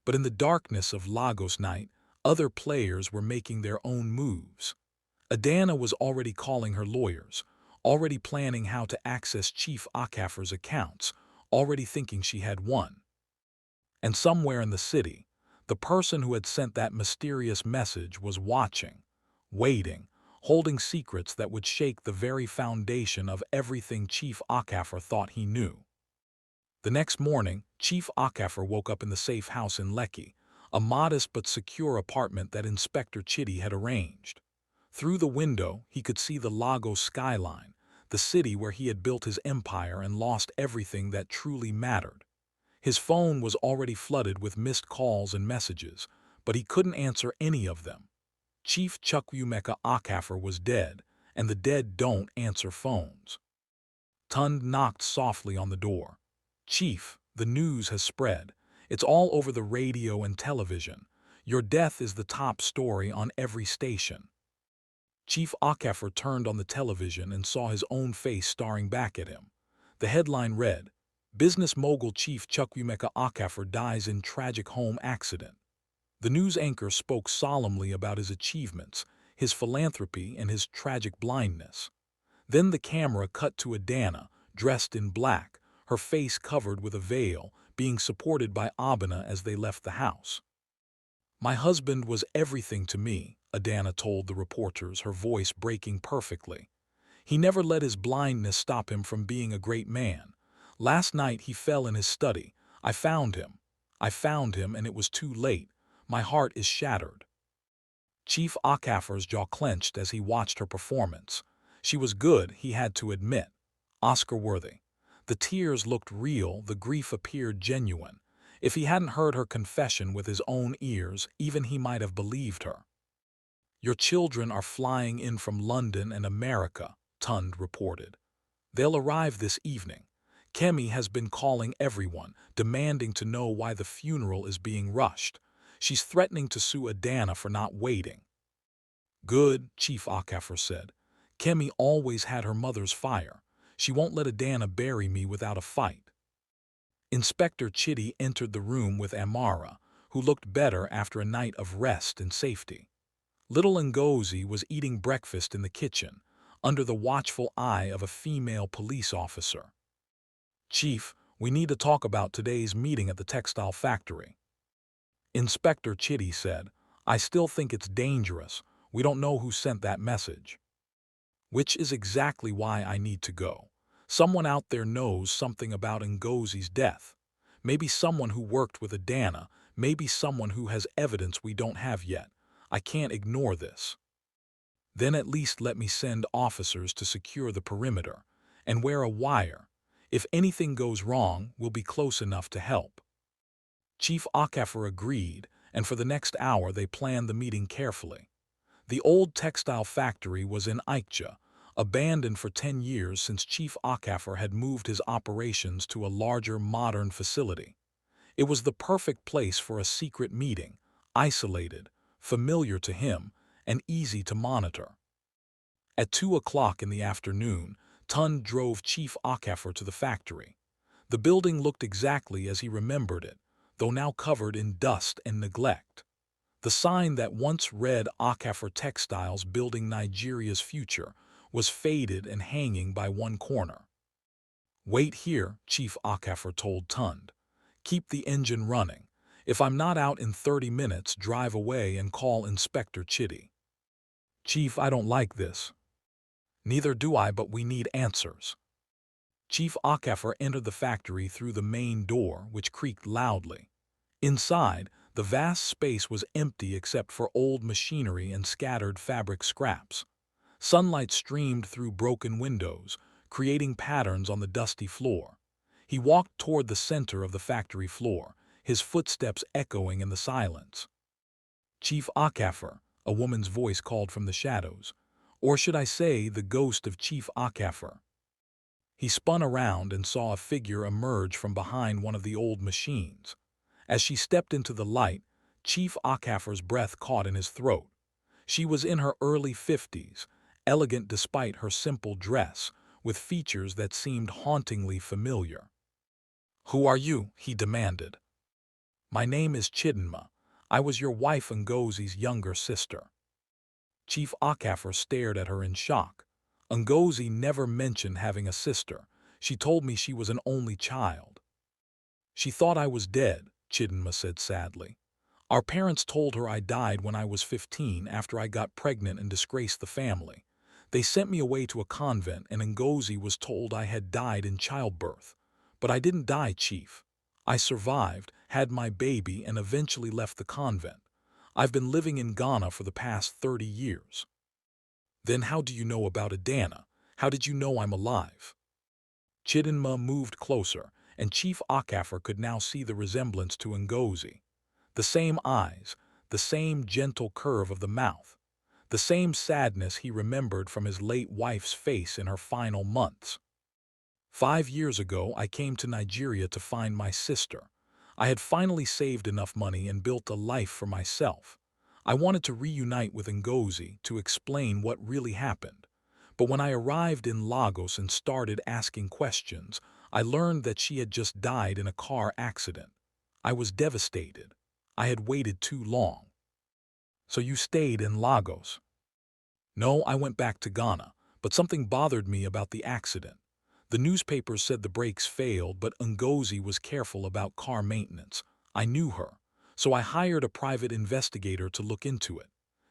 But in the darkness of Lagos night, other players were making their own moves. Adanna was already calling her lawyers, already planning how to access Chief Okafor's accounts, already thinking she had won. And somewhere in the city, the person who had sent that mysterious message was watching, waiting, holding secrets that would shake the very foundation of everything Chief Okafor thought he knew. The next morning, Chief Okafor woke up in the safe house in Lekki, a modest but secure apartment that Inspector Chitty had arranged. Through the window, he could see the Lagos skyline, the city where he had built his empire and lost everything that truly mattered. His phone was already flooded with missed calls and messages, but he couldn't answer any of them. Chief Chukwuemeka Okafor was dead, and the dead don't answer phones. Tund knocked softly on the door. Chief, the news has spread. It's all over the radio and television. Your death is the top story on every station. Chief Okafor turned on the television and saw his own face staring back at him. The headline read, Business mogul Chief Chukwuemeka Okafor dies in tragic home accident. The news anchor spoke solemnly about his achievements, his philanthropy, and his tragic blindness. Then the camera cut to Adanna, dressed in black, her face covered with a veil, being supported by Obinna as they left the house. My husband was everything to me, Adanna told the reporters, her voice breaking perfectly. He never let his blindness stop him from being a great man. Last night he fell in his study. I found him, and it was too late. My heart is shattered. Chief Okafor's jaw clenched as he watched her performance. She was good, he had to admit. Oscar-worthy. The tears looked real, the grief appeared genuine. If he hadn't heard her confession with his own ears, even he might have believed her. Your children are flying in from London and America, Tund reported. They'll arrive this evening. Kemi has been calling everyone, demanding to know why the funeral is being rushed. She's threatening to sue Adanna for not waiting. Good, Chief Okafor said. Kemi always had her mother's fire. She won't let Adanna bury me without a fight. Inspector Chitty entered the room with Amara, who looked better after a night of rest and safety. Little Ngozi was eating breakfast in the kitchen, under the watchful eye of a female police officer. Chief, we need to talk about today's meeting at the textile factory. Inspector Chitty said, I still think it's dangerous. We don't know who sent that message. Which is exactly why I need to go. Someone out there knows something about Ngozi's death. Maybe someone who worked with Adanna, maybe someone who has evidence we don't have yet. I can't ignore this. Then at least let me send officers to secure the perimeter and wear a wire. If anything goes wrong, we'll be close enough to help." Chief Okafor agreed, and for the next hour they planned the meeting carefully. The old textile factory was in Ikja, abandoned for 10 years since Chief Okafor had moved his operations to a larger, modern facility. It was the perfect place for a secret meeting, isolated, familiar to him, and easy to monitor. At 2 o'clock in the afternoon, Tun drove Chief Okafor to the factory. The building looked exactly as he remembered it, though now covered in dust and neglect. The sign that once read Okafor Textiles Building Nigeria's Future was faded and hanging by one corner. "Wait here," Chief Okafor told Tund. "Keep the engine running. If I'm not out in 30 minutes, drive away and call Inspector Chitty." "Chief, I don't like this." "Neither do I, but we need answers." Chief Okafor entered the factory through the main door, which creaked loudly. Inside, the vast space was empty except for old machinery and scattered fabric scraps. Sunlight streamed through broken windows, creating patterns on the dusty floor. He walked toward the center of the factory floor, his footsteps echoing in the silence. "Chief Okafor," a woman's voice called from the shadows. "Or should I say, the ghost of Chief Okafor." He spun around and saw a figure emerge from behind one of the old machines. As she stepped into the light, Chief Okafor's breath caught in his throat. She was in her early 50s, elegant despite her simple dress, with features that seemed hauntingly familiar. "Who are you?" he demanded. "My name is Chidinma. I was your wife Ngozi's younger sister." Chief Okafor stared at her in shock. "Ngozi never mentioned having a sister. She told me she was an only child." "She thought I was dead," Chidinma said sadly. "Our parents told her I died when I was 15 after I got pregnant and disgraced the family. They sent me away to a convent and Ngozi was told I had died in childbirth. But I didn't die, Chief. I survived, had my baby, and eventually left the convent. I've been living in Ghana for the past 30 years. "Then how do you know about Adanna? How did you know I'm alive?" Chidinma moved closer, and Chief Okafor could now see the resemblance to Ngozi. The same eyes, the same gentle curve of the mouth, the same sadness he remembered from his late wife's face in her final months. "5 years ago, I came to Nigeria to find my sister. I had finally saved enough money and built a life for myself. I wanted to reunite with Ngozi to explain what really happened. But when I arrived in Lagos and started asking questions, I learned that she had just died in a car accident. I was devastated. I had waited too long." "So you stayed in Lagos?" "No, I went back to Ghana, but something bothered me about the accident. The newspapers said the brakes failed, but Ngozi was careful about car maintenance. I knew her, so I hired a private investigator to look into it.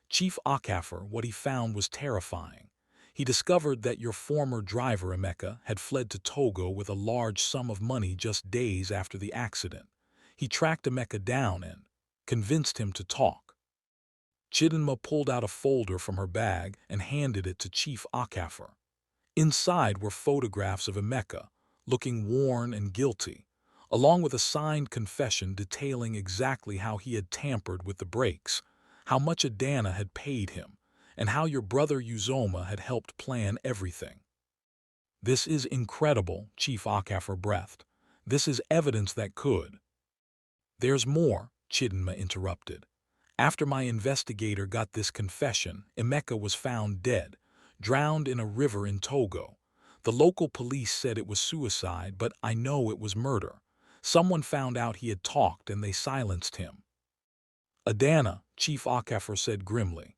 Chief Okafor, what he found was terrifying. He discovered that your former driver, Emeka, had fled to Togo with a large sum of money just days after the accident. He tracked Emeka down and convinced him to talk." Chidinma pulled out a folder from her bag and handed it to Chief Okafor. Inside were photographs of Emeka, looking worn and guilty, along with a signed confession detailing exactly how he had tampered with the brakes, how much Adanna had paid him, and how your brother Uzoma had helped plan everything. "This is incredible," Chief Okafor breathed. "This is evidence that could—" "There's more," Chidinma interrupted. "After my investigator got this confession, Emeka was found dead, drowned in a river in Togo. The local police said it was suicide, but I know it was murder. Someone found out he had talked and they silenced him." "Adanna," Chief Okafor said grimly.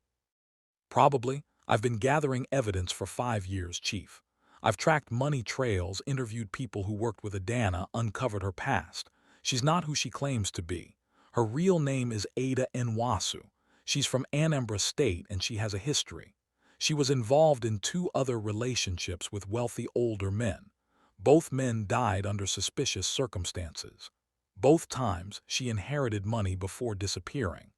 "Probably. I've been gathering evidence for 5 years, Chief. I've tracked money trails, interviewed people who worked with Adanna, uncovered her past. She's not who she claims to be. Her real name is Ada Nwasu. She's from Anambra State and she has a history. She was involved in 2 other relationships with wealthy older men. Both men died under suspicious circumstances. Both times she inherited money before disappearing."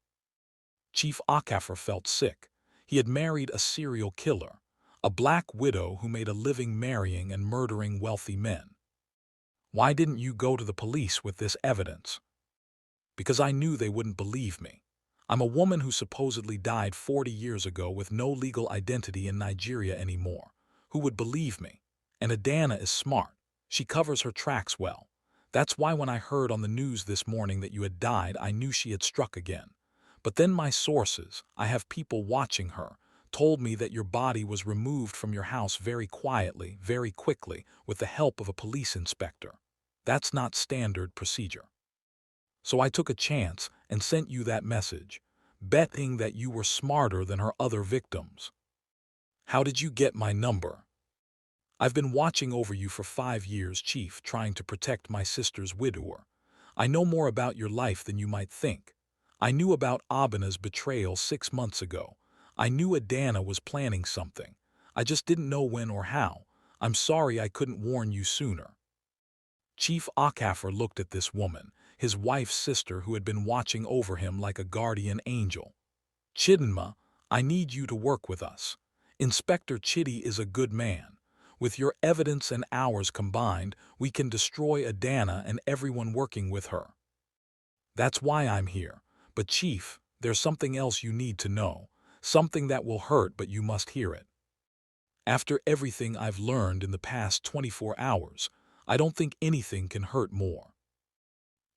Chief Okafor felt sick. He had married a serial killer, a black widow who made a living marrying and murdering wealthy men. Why didn't you go to the police with this evidence? Because I knew they wouldn't believe me. I'm a woman who supposedly died 40 years ago with no legal identity in Nigeria anymore. Who would believe me? And Adanna is smart. She covers her tracks well. That's why when I heard on the news this morning that you had died, I knew she had struck again. But then my sources, I have people watching her, told me that your body was removed from your house very quietly, very quickly, with the help of a police inspector. That's not standard procedure. So I took a chance and sent you that message, betting that you were smarter than her other victims. How did you get my number? I've been watching over you for 5 years, Chief, trying to protect my sister's widower. I know more about your life than you might think. I knew about Obinna's betrayal 6 months ago. I knew Adanna was planning something. I just didn't know when or how. I'm sorry I couldn't warn you sooner. Chief Okafor looked at this woman, his wife's sister who had been watching over him like a guardian angel. Chidinma, I need you to work with us. Inspector Chidi is a good man. With your evidence and ours combined, we can destroy Adanna and everyone working with her. That's why I'm here. But Chief, there's something else you need to know. Something that will hurt, but you must hear it. After everything I've learned in the past 24 hours, I don't think anything can hurt more.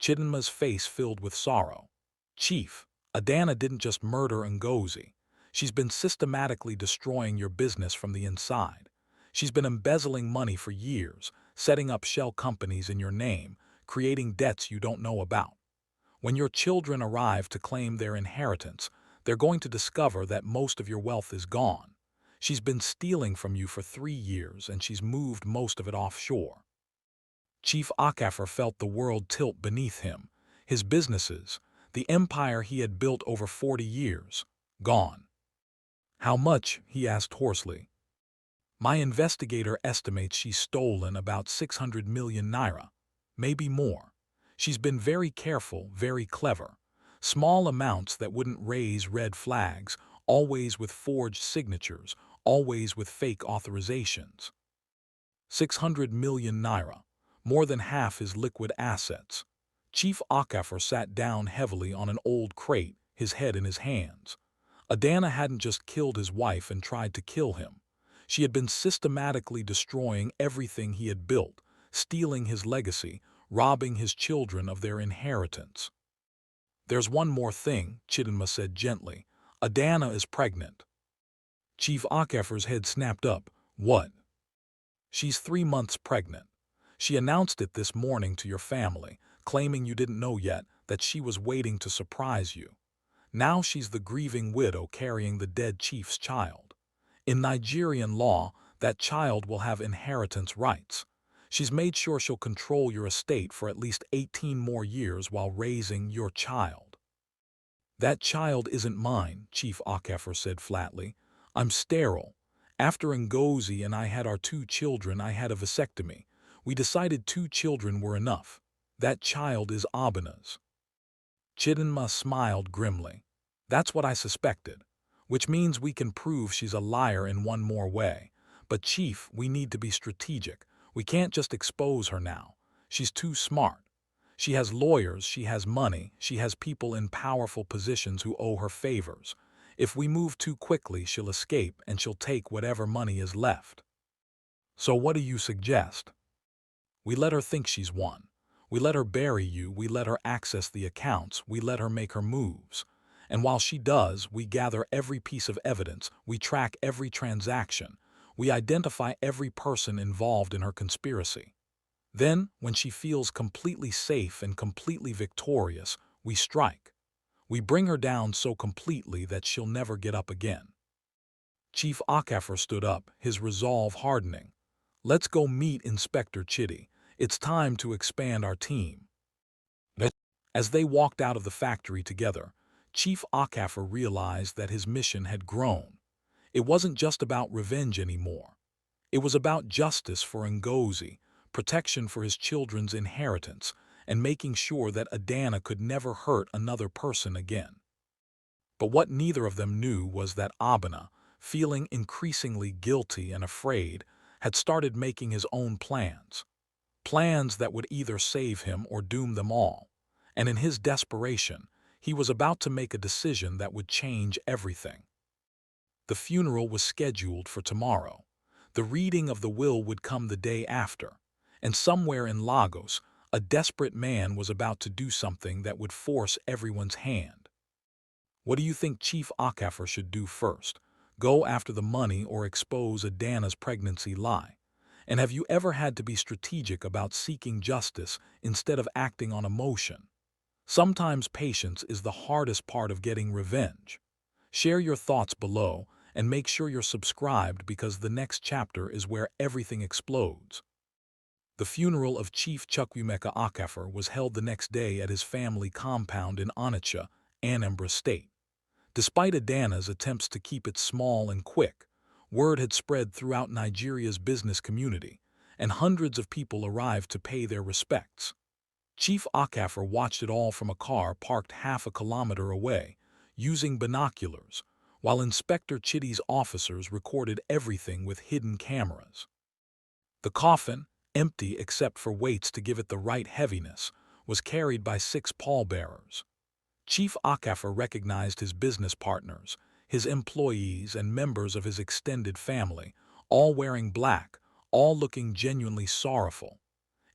Chidinma's face filled with sorrow. Chief, Adanna didn't just murder Ngozi. She's been systematically destroying your business from the inside. She's been embezzling money for years, setting up shell companies in your name, creating debts you don't know about. When your children arrive to claim their inheritance, they're going to discover that most of your wealth is gone. She's been stealing from you for 3 years and she's moved most of it offshore. Chief Okafor felt the world tilt beneath him. His businesses, the empire he had built over 40 years, gone. How much? He asked hoarsely. My investigator estimates she's stolen about 600 million naira, maybe more. She's been very careful, very clever. Small amounts that wouldn't raise red flags, always with forged signatures, always with fake authorizations. 600 million naira, more than half his liquid assets. Chief Okafor sat down heavily on an old crate, his head in his hands. Adanna hadn't just killed his wife and tried to kill him. She had been systematically destroying everything he had built, stealing his legacy, robbing his children of their inheritance. There's one more thing, Chidinma said gently. Adanna is pregnant. Chief Okafor's head snapped up. What? She's 3 months pregnant. She announced it this morning to your family, claiming you didn't know yet that she was waiting to surprise you. Now she's the grieving widow carrying the dead chief's child. In Nigerian law, that child will have inheritance rights. She's made sure she'll control your estate for at least 18 more years while raising your child. That child isn't mine, Chief Okafor said flatly. I'm sterile. After Ngozi and I had our 2 children, I had a vasectomy. We decided 2 children were enough. That child is Obinna's. Chidinma smiled grimly. That's what I suspected, which means we can prove she's a liar in one more way. But Chief, we need to be strategic. We can't just expose her now. She's too smart. She has lawyers, she has money, she has people in powerful positions who owe her favors. If we move too quickly, she'll escape and she'll take whatever money is left. So what do you suggest? We let her think she's won. We let her bury you, we let her access the accounts, we let her make her moves. And while she does, we gather every piece of evidence, we track every transaction, we identify every person involved in her conspiracy. Then, when she feels completely safe and completely victorious, we strike. We bring her down so completely that she'll never get up again. Chief Okafor stood up, his resolve hardening. Let's go meet Inspector Chidi. It's time to expand our team. As they walked out of the factory together, Chief Okafor realized that his mission had grown. It wasn't just about revenge anymore. It was about justice for Ngozi, protection for his children's inheritance, and making sure that Adanna could never hurt another person again. But what neither of them knew was that Obinna, feeling increasingly guilty and afraid, had started making his own plans. Plans that would either save him or doom them all. And in his desperation, he was about to make a decision that would change everything. The funeral was scheduled for tomorrow. The reading of the will would come the day after. And somewhere in Lagos, a desperate man was about to do something that would force everyone's hand. What do you think Chief Okafor should do first? Go after the money or expose Adanna's pregnancy lie? And have you ever had to be strategic about seeking justice instead of acting on emotion? Sometimes patience is the hardest part of getting revenge. Share your thoughts below and make sure you're subscribed because the next chapter is where everything explodes. The funeral of Chief Chukwuemeka Okafor was held the next day at his family compound in Onitsha, Anambra State. Despite Adanna's attempts to keep it small and quick, word had spread throughout Nigeria's business community, and hundreds of people arrived to pay their respects. Chief Okafor watched it all from a car parked half a kilometer away, using binoculars, while Inspector Chitty's officers recorded everything with hidden cameras. The coffin, empty except for weights to give it the right heaviness, was carried by 6 pallbearers. Chief Okafor recognized his business partners, his employees, and members of his extended family, all wearing black, all looking genuinely sorrowful.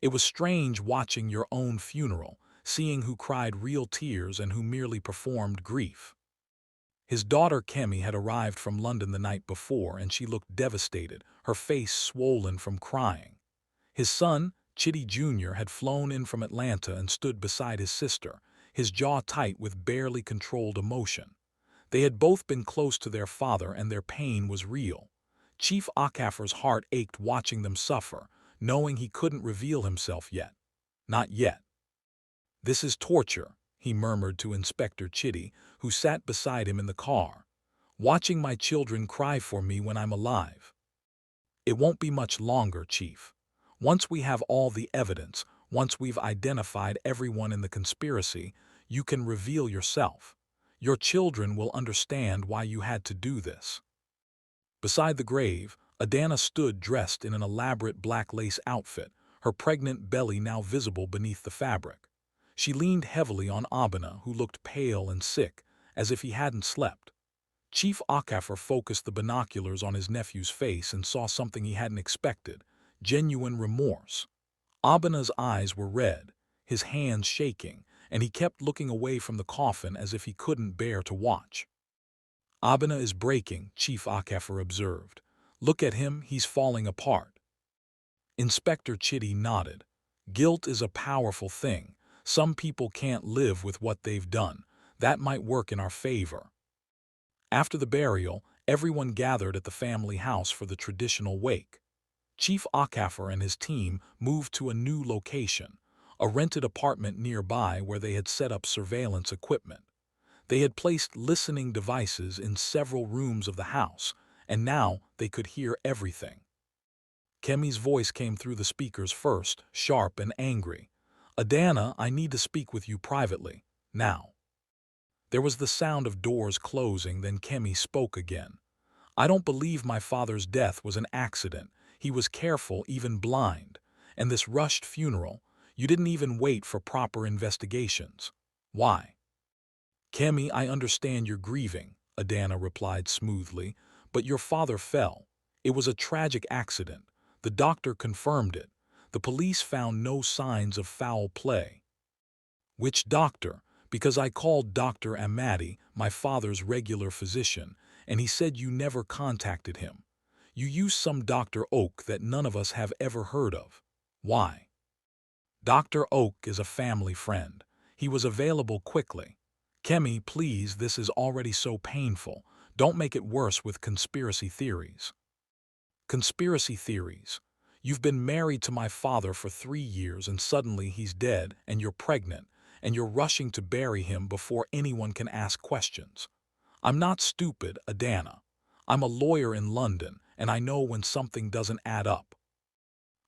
It was strange watching your own funeral, seeing who cried real tears and who merely performed grief. His daughter Kemi had arrived from London the night before, and she looked devastated, her face swollen from crying. His son, Chitty Jr., had flown in from Atlanta and stood beside his sister, his jaw tight with barely controlled emotion. They had both been close to their father, and their pain was real. Chief Okafor's heart ached watching them suffer, knowing he couldn't reveal himself yet. Not yet. "This is torture," he murmured to Inspector Chitty, who sat beside him in the car. "Watching my children cry for me when I'm alive." "It won't be much longer, Chief. Once we have all the evidence, once we've identified everyone in the conspiracy, you can reveal yourself. Your children will understand why you had to do this." Beside the grave, Adanna stood dressed in an elaborate black lace outfit, her pregnant belly now visible beneath the fabric. She leaned heavily on Obinna, who looked pale and sick, as if he hadn't slept. Chief Okafor focused the binoculars on his nephew's face and saw something he hadn't expected: genuine remorse. Obinna's eyes were red, his hands shaking, and he kept looking away from the coffin as if he couldn't bear to watch. "Obinna is breaking," Chief Okafor observed. "Look at him, he's falling apart." Inspector Chitty nodded. "Guilt is a powerful thing. Some people can't live with what they've done. That might work in our favor." After the burial, everyone gathered at the family house for the traditional wake. Chief Okafor and his team moved to a new location, a rented apartment nearby where they had set up surveillance equipment. They had placed listening devices in several rooms of the house, and now they could hear everything. Kemi's voice came through the speakers first, sharp and angry. "Adanna, I need to speak with you privately. Now." There was the sound of doors closing, then Kemi spoke again. "I don't believe my father's death was an accident. He was careful, even blind. And this rushed funeral, you didn't even wait for proper investigations. Why?" "Kemi, I understand you're grieving," Adanna replied smoothly, "but your father fell. It was a tragic accident. The doctor confirmed it. The police found no signs of foul play." "Which doctor?" "Because I called Dr. Amadi, my father's regular physician, and he said you never contacted him. You used some Dr. Oak that none of us have ever heard of. Why?" "Dr. Oak is a family friend. He was available quickly." "Kemi, please, this is already so painful. Don't make it worse with conspiracy theories." "Conspiracy theories? You've been married to my father for 3 years and suddenly he's dead and you're pregnant, and you're rushing to bury him before anyone can ask questions. I'm not stupid, Adanna. I'm a lawyer in London, and I know when something doesn't add up."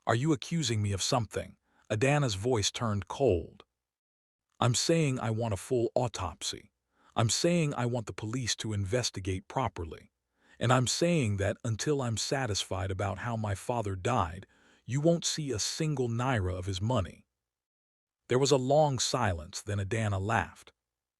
"Are you accusing me of something?" Adanna's voice turned cold. "I'm saying I want a full autopsy. I'm saying I want the police to investigate properly. And I'm saying that until I'm satisfied about how my father died, you won't see a single naira of his money." There was a long silence, then Adanna laughed.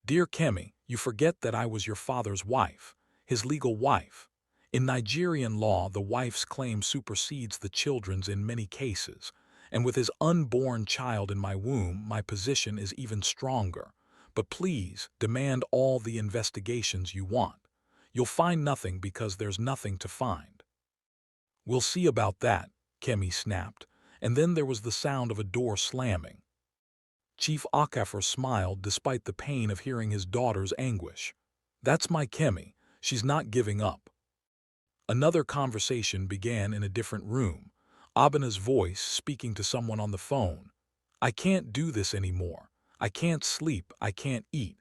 "Dear Kemi, you forget that I was your father's wife, his legal wife. In Nigerian law, the wife's claim supersedes the children's in many cases, and with his unborn child in my womb, my position is even stronger. But please, demand all the investigations you want. You'll find nothing because there's nothing to find." "We'll see about that," Kemi snapped, and then there was the sound of a door slamming. Chief Okafor smiled despite the pain of hearing his daughter's anguish. "That's my Kemi. She's not giving up." Another conversation began in a different room, Obinna's voice speaking to someone on the phone. "I can't do this anymore. I can't sleep. I can't eat.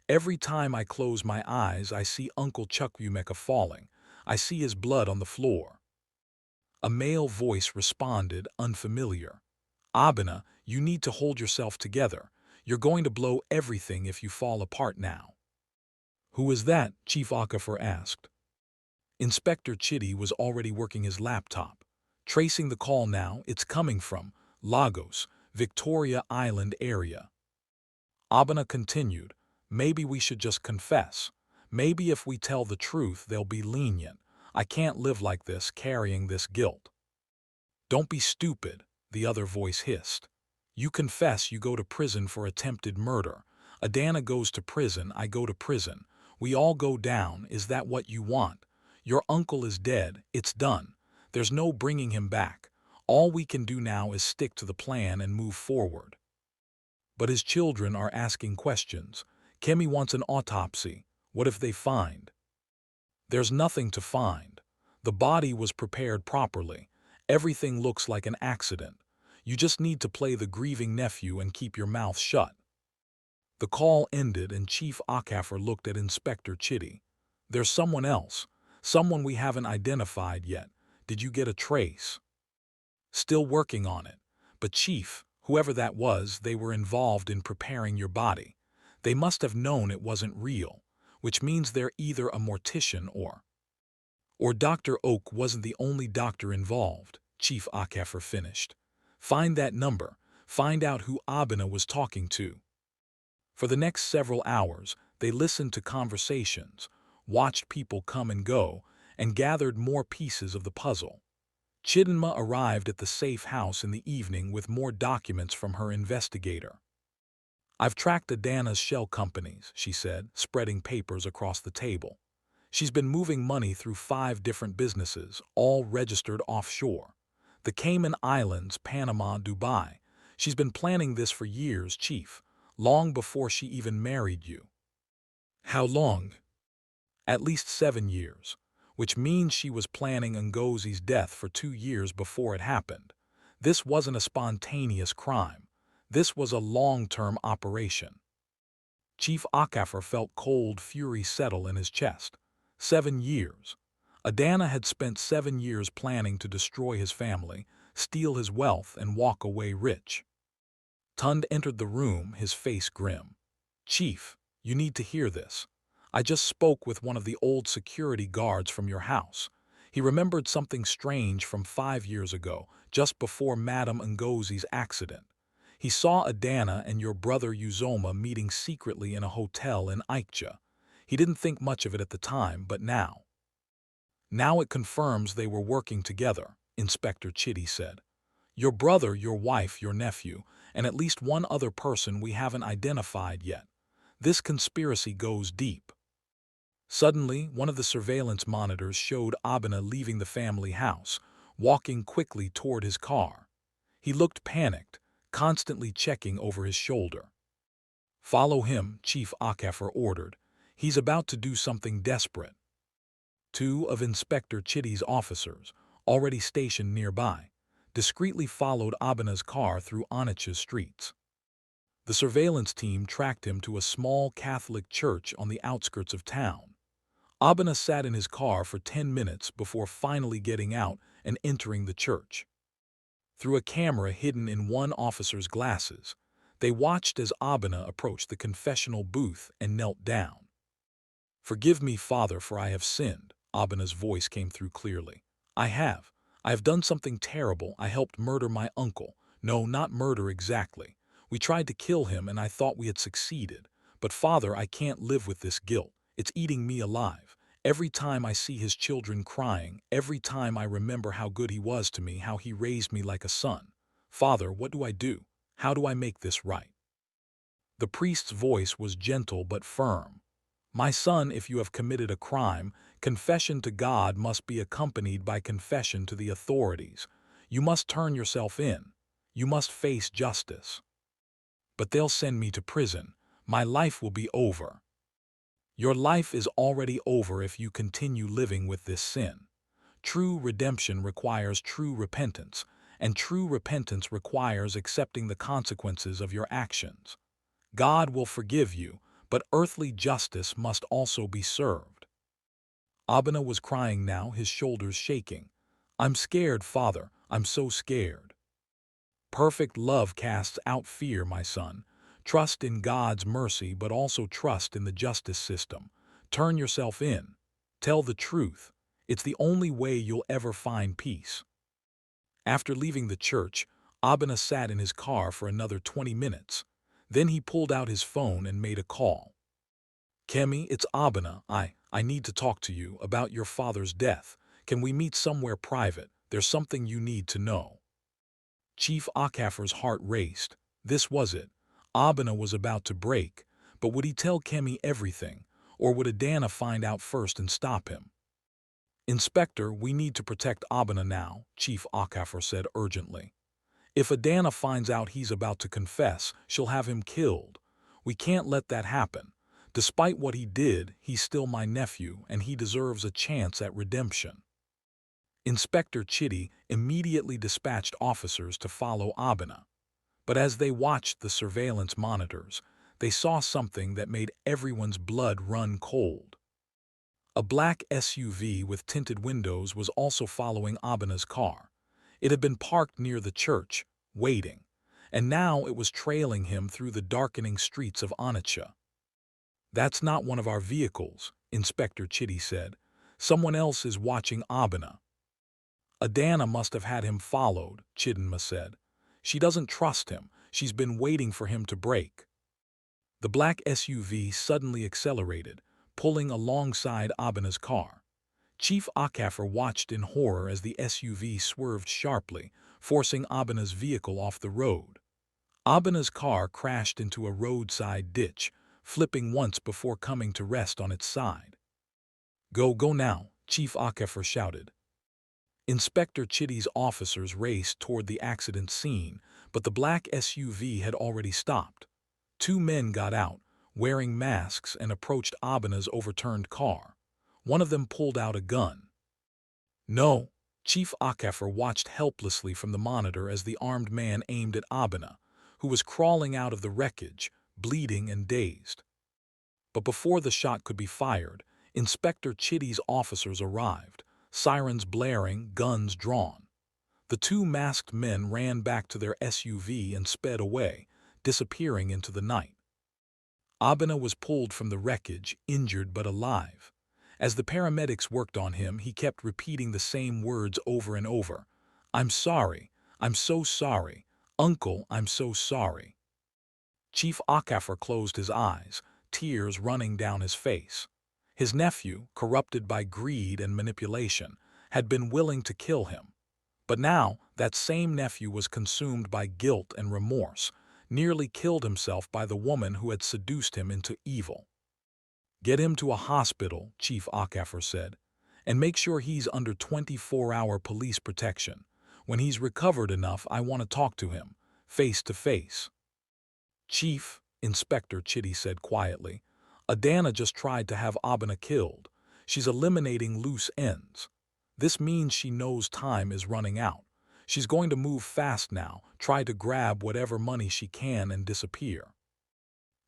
Every time I close my eyes, I see Uncle Chukwuemeka falling. I see his blood on the floor." A male voice responded, unfamiliar. "Obinna, you need to hold yourself together. You're going to blow everything if you fall apart now." "Who is that?" Chief Okafor asked. Inspector Chidi was already working his laptop. "Tracing the call now, it's coming from Lagos, Victoria Island area." Obinna continued, "Maybe we should just confess. Maybe if we tell the truth, they'll be lenient. I can't live like this, carrying this guilt." "Don't be stupid," the other voice hissed. "You confess, you go to prison for attempted murder. Adanna goes to prison, I go to prison. We all go down. Is that what you want? Your uncle is dead. It's done. There's no bringing him back. All we can do now is stick to the plan and move forward." But his children are asking questions. Kemi wants an autopsy. What if they find? "There's nothing to find. The body was prepared properly. Everything looks like an accident. You just need to play the grieving nephew and keep your mouth shut." The call ended and Chief Okafor looked at Inspector Chidi. "There's someone else. Someone we haven't identified yet. Did you get a trace?" "Still working on it. But Chief, whoever that was, they were involved in preparing your body. They must have known it wasn't real, which means they're either a mortician or Dr. Oak wasn't the only doctor involved," Chief Okafor finished. "Find that number. Find out who Obinna was talking to." For the next several hours, they listened to conversations, watched people come and go, and gathered more pieces of the puzzle. Chidinma arrived at the safe house in the evening with more documents from her investigator. "I've tracked Adanna's shell companies," she said, spreading papers across the table. "She's been moving money through 5 different businesses, all registered offshore. The Cayman Islands, Panama, Dubai. She's been planning this for years, Chief, long before she even married you." "How long?" "At least 7 years, which means she was planning Ngozi's death for 2 years before it happened. This wasn't a spontaneous crime. This was a long-term operation." Chief Okafor felt cold fury settle in his chest. 7 years. Adanna had spent 7 years planning to destroy his family, steal his wealth, and walk away rich. Tund entered the room, his face grim. "Chief, you need to hear this. I just spoke with one of the old security guards from your house. He remembered something strange from 5 years ago, just before Madam Ngozi's accident. He saw Adanna and your brother Uzoma meeting secretly in a hotel in Ikja. He didn't think much of it at the time, but now it confirms they were working together," Inspector Chidi said. "Your brother, your wife, your nephew, and at least one other person we haven't identified yet. This conspiracy goes deep." Suddenly, one of the surveillance monitors showed Obinna leaving the family house, walking quickly toward his car. He looked panicked, constantly checking over his shoulder. "Follow him," Chief Okafor ordered. "He's about to do something desperate." 2 of Inspector Chidi's officers, already stationed nearby, discreetly followed Obinna's car through Onitsha's streets. The surveillance team tracked him to a small Catholic church on the outskirts of town. Obinna sat in his car for 10 minutes before finally getting out and entering the church. Through a camera hidden in one officer's glasses, they watched as Obinna approached the confessional booth and knelt down. "Forgive me, Father, for I have sinned." Obinna's voice came through clearly. "I have. I have done something terrible. I helped murder my uncle. No, not murder exactly. We tried to kill him and I thought we had succeeded. But Father, I can't live with this guilt. It's eating me alive. Every time I see his children crying, every time I remember how good he was to me, how he raised me like a son. Father, what do I do? How do I make this right?" The priest's voice was gentle but firm. "My son, if you have committed a crime, confession to God must be accompanied by confession to the authorities. You must turn yourself in. You must face justice." "But they'll send me to prison. My life will be over." "Your life is already over if you continue living with this sin. True redemption requires true repentance, and true repentance requires accepting the consequences of your actions. God will forgive you, but earthly justice must also be served." Obinna was crying now, his shoulders shaking. "I'm scared, Father. I'm so scared." "Perfect love casts out fear, my son. Trust in God's mercy, but also trust in the justice system. Turn yourself in. Tell the truth. It's the only way you'll ever find peace." After leaving the church, Obinna sat in his car for another 20 minutes. Then he pulled out his phone and made a call. "Kemi, it's Obinna. I need to talk to you about your father's death. Can we meet somewhere private? There's something you need to know." Chief Okafor's heart raced. This was it. Obinna was about to break, but would he tell Kemi everything, or would Adanna find out first and stop him? "Inspector, we need to protect Obinna now," Chief Okafor said urgently. "If Adanna finds out he's about to confess, she'll have him killed. We can't let that happen. Despite what he did, he's still my nephew, and he deserves a chance at redemption." Inspector Chitty immediately dispatched officers to follow Obinna. But as they watched the surveillance monitors, they saw something that made everyone's blood run cold. A black SUV with tinted windows was also following Obinna's car. It had been parked near the church, waiting, and now it was trailing him through the darkening streets of Onitsha. "That's not one of our vehicles," Inspector Chitty said. "Someone else is watching Obinna." "Adanna must have had him followed," Chidinma said. "She doesn't trust him. She's been waiting for him to break." The black SUV suddenly accelerated, pulling alongside Obinna's car. Chief Okafor watched in horror as the SUV swerved sharply, forcing Obinna's vehicle off the road. Obinna's car crashed into a roadside ditch, flipping once before coming to rest on its side. Go now," Chief Okafor shouted. Inspector Chitty's officers raced toward the accident scene, but the black SUV had already stopped. Two men got out, wearing masks, and approached Obinna's overturned car. One of them pulled out a gun. "No." Chief Okafor watched helplessly from the monitor as the armed man aimed at Obinna, who was crawling out of the wreckage, bleeding and dazed. But before the shot could be fired, Inspector Chitty's officers arrived, sirens blaring, guns drawn. The two masked men ran back to their SUV and sped away, disappearing into the night. Obinna was pulled from the wreckage, injured but alive. As the paramedics worked on him, he kept repeating the same words over and over. "I'm sorry. I'm so sorry. Uncle, I'm so sorry." Chief Okafor closed his eyes, tears running down his face. His nephew, corrupted by greed and manipulation, had been willing to kill him. But now that same nephew was consumed by guilt and remorse, nearly killed himself by the woman who had seduced him into evil. "Get him to a hospital," Chief Okafor said, "and make sure he's under 24-hour police protection. When he's recovered enough, I want to talk to him, face to face." "Chief," Inspector Chitty said quietly, "Adanna just tried to have Obinna killed. She's eliminating loose ends. This means she knows time is running out. She's going to move fast now, try to grab whatever money she can and disappear."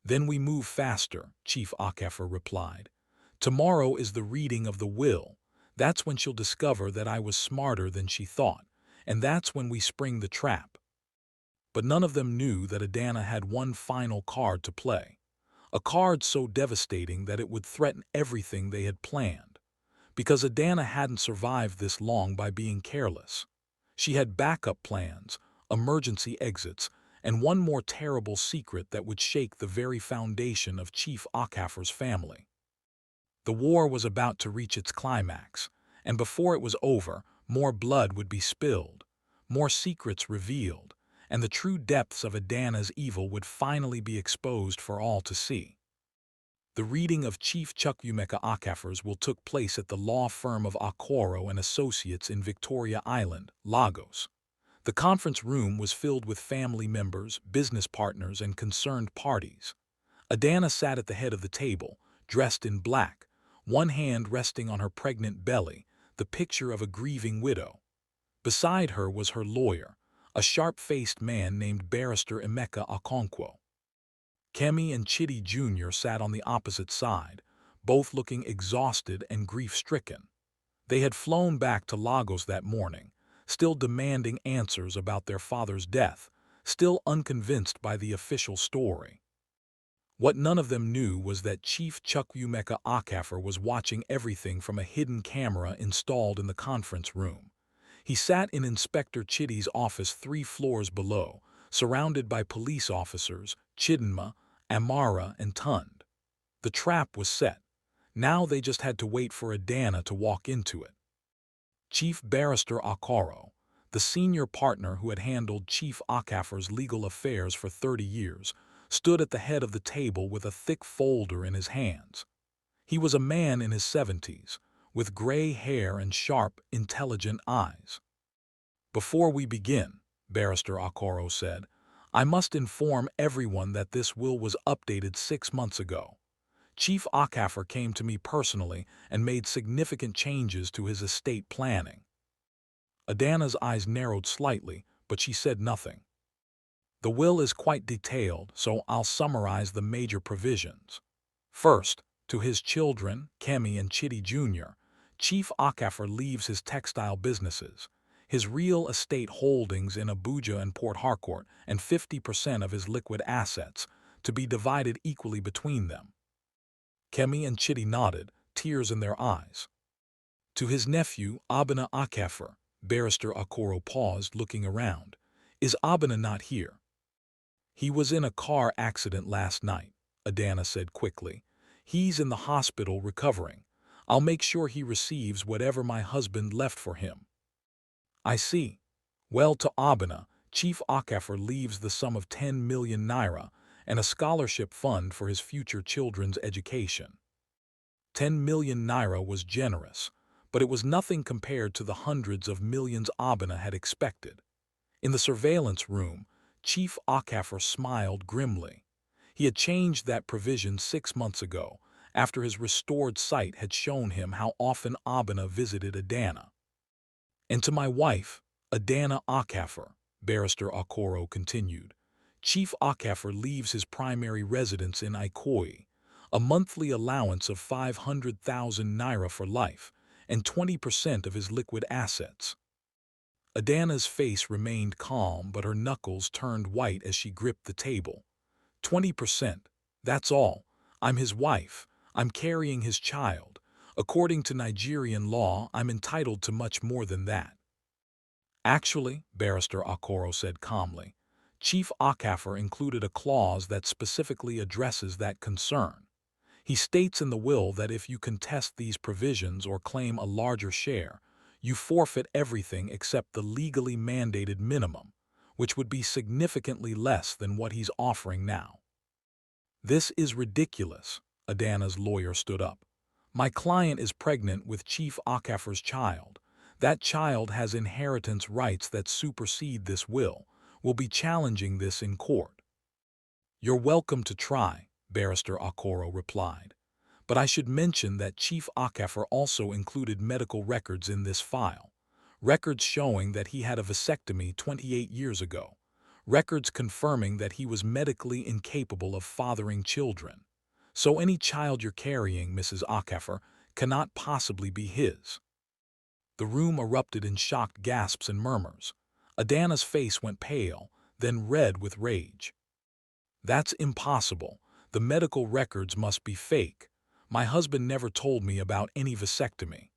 "Then we move faster," Chief Okafor replied. "Tomorrow is the reading of the will. That's when she'll discover that I was smarter than she thought, and that's when we spring the trap." But none of them knew that Adanna had one final card to play. a card so devastating that it would threaten everything they had planned. Because Adanna hadn't survived this long by being careless. She had backup plans, emergency exits, and one more terrible secret that would shake the very foundation of Chief Okafor's family. The war was about to reach its climax, and before it was over, more blood would be spilled, more secrets revealed, and the true depths of Adanna's evil would finally be exposed for all to see. The reading of Chief Chukwuemeka Okafor's will took place at the law firm of Okoro and Associates in Victoria Island, Lagos. The conference room was filled with family members, business partners, and concerned parties. Adanna sat at the head of the table, dressed in black, one hand resting on her pregnant belly, the picture of a grieving widow. Beside her was her lawyer, a sharp-faced man named Barrister Emeka Okonkwo. Kemi and Chidi Jr. sat on the opposite side, both looking exhausted and grief-stricken. They had flown back to Lagos that morning, still demanding answers about their father's death, still unconvinced by the official story. What none of them knew was that Chief Chukwuemeka Okafor was watching everything from a hidden camera installed in the conference room. He sat in Inspector Chidi's office 3 floors below, surrounded by police officers, Chidinma, Amara, and Tund. The trap was set. Now they just had to wait for Adanna to walk into it. Chief Barrister Okoro, the senior partner who had handled Chief Okafor's legal affairs for 30 years, stood at the head of the table with a thick folder in his hands. He was a man in his 70s, with gray hair and sharp, intelligent eyes. "Before we begin," Barrister Okoro said, "I must inform everyone that this will was updated 6 months ago. Chief Okafor came to me personally and made significant changes to his estate planning." Adanna's eyes narrowed slightly, but she said nothing. "The will is quite detailed, so I'll summarize the major provisions. First, to his children, Kemi and Chidi Jr., Chief Okafor leaves his textile businesses, his real estate holdings in Abuja and Port Harcourt, and 50% of his liquid assets, to be divided equally between them." Kemi and Chidi nodded, tears in their eyes. To his nephew, Obinna Okafor, Barrister Okoro paused, looking around. "Is Obinna not here?" "He was in a car accident last night," Adanna said quickly. "He's in the hospital recovering. I'll make sure he receives whatever my husband left for him." "I see. Well, to Obinna, Chief Okafor leaves the sum of 10 million naira and a scholarship fund for his future children's education." 10 million naira was generous, but it was nothing compared to the hundreds of millions Obinna had expected. In the surveillance room, Chief Okafor smiled grimly. He had changed that provision 6 months ago, after his restored sight had shown him how often Obinna visited Adanna. "And to my wife, Adanna Okafor," Barrister Okoro continued, "Chief Okafor leaves his primary residence in Ikoyi, a monthly allowance of 500,000 naira for life, and 20% of his liquid assets." Adanna's face remained calm, but her knuckles turned white as she gripped the table. 20%, that's all. I'm his wife. I'm carrying his child. According to Nigerian law, I'm entitled to much more than that." "Actually," Barrister Okoro said calmly, "Chief Okafor included a clause that specifically addresses that concern. He states in the will that if you contest these provisions or claim a larger share, you forfeit everything except the legally mandated minimum, which would be significantly less than what he's offering now." "This is ridiculous," Adanna's lawyer stood up. "My client is pregnant with Chief Okafor's child. That child has inheritance rights that supersede this will. We'll be challenging this in court." "You're welcome to try," Barrister Okoro replied. "But I should mention that Chief Okafor also included medical records in this file. Records showing that he had a vasectomy 28 years ago. Records confirming that he was medically incapable of fathering children. So any child you're carrying, Mrs. Okafor, cannot possibly be his." The room erupted in shocked gasps and murmurs. Adanna's face went pale, then red with rage. "That's impossible. The medical records must be fake. My husband never told me about any vasectomy.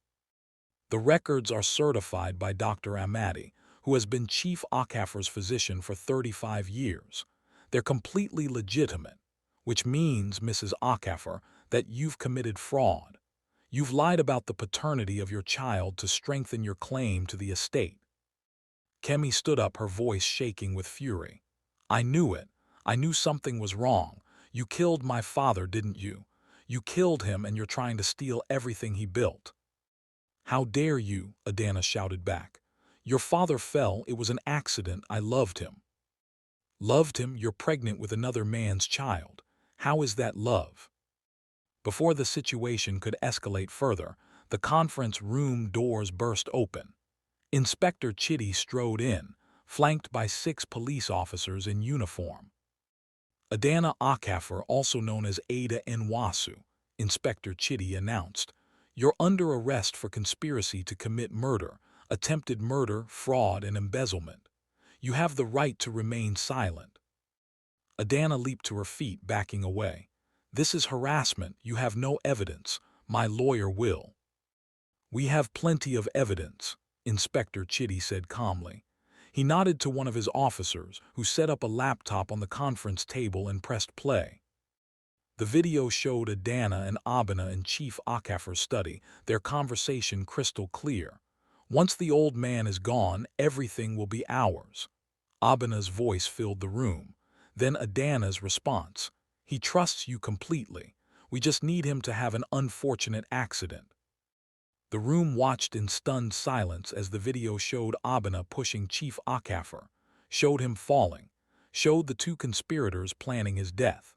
The records are certified by Dr. Amadi, who has been Chief Okafor's physician for 35 years. They're completely legitimate, which means, Mrs. Okafor, that you've committed fraud. You've lied about the paternity of your child to strengthen your claim to the estate. Kemi stood up, her voice shaking with fury. I knew it. I knew something was wrong. You killed my father, didn't you? You killed him and you're trying to steal everything he built. How dare you, Adanna shouted back. Your father fell, it was an accident, I loved him. Loved him? You're pregnant with another man's child. How is that love? Before the situation could escalate further, the conference room doors burst open. Inspector Chidi strode in, flanked by 6 police officers in uniform. Adanna Okafor, also known as Ada Nwasu, Inspector Chidi announced, you're under arrest for conspiracy to commit murder, attempted murder, fraud, and embezzlement. You have the right to remain silent. Adanna leaped to her feet, backing away. This is harassment. You have no evidence. My lawyer will. We have plenty of evidence, Inspector Chidi said calmly. He nodded to one of his officers, who set up a laptop on the conference table and pressed play. The video showed Adanna and Obinna in Chief Okafor's study, their conversation crystal clear. Once the old man is gone, everything will be ours. Obinna's voice filled the room. Then Adanna's response. He trusts you completely. We just need him to have an unfortunate accident. The room watched in stunned silence as the video showed Obinna pushing Chief Okafor, showed him falling, showed the 2 conspirators planning his death.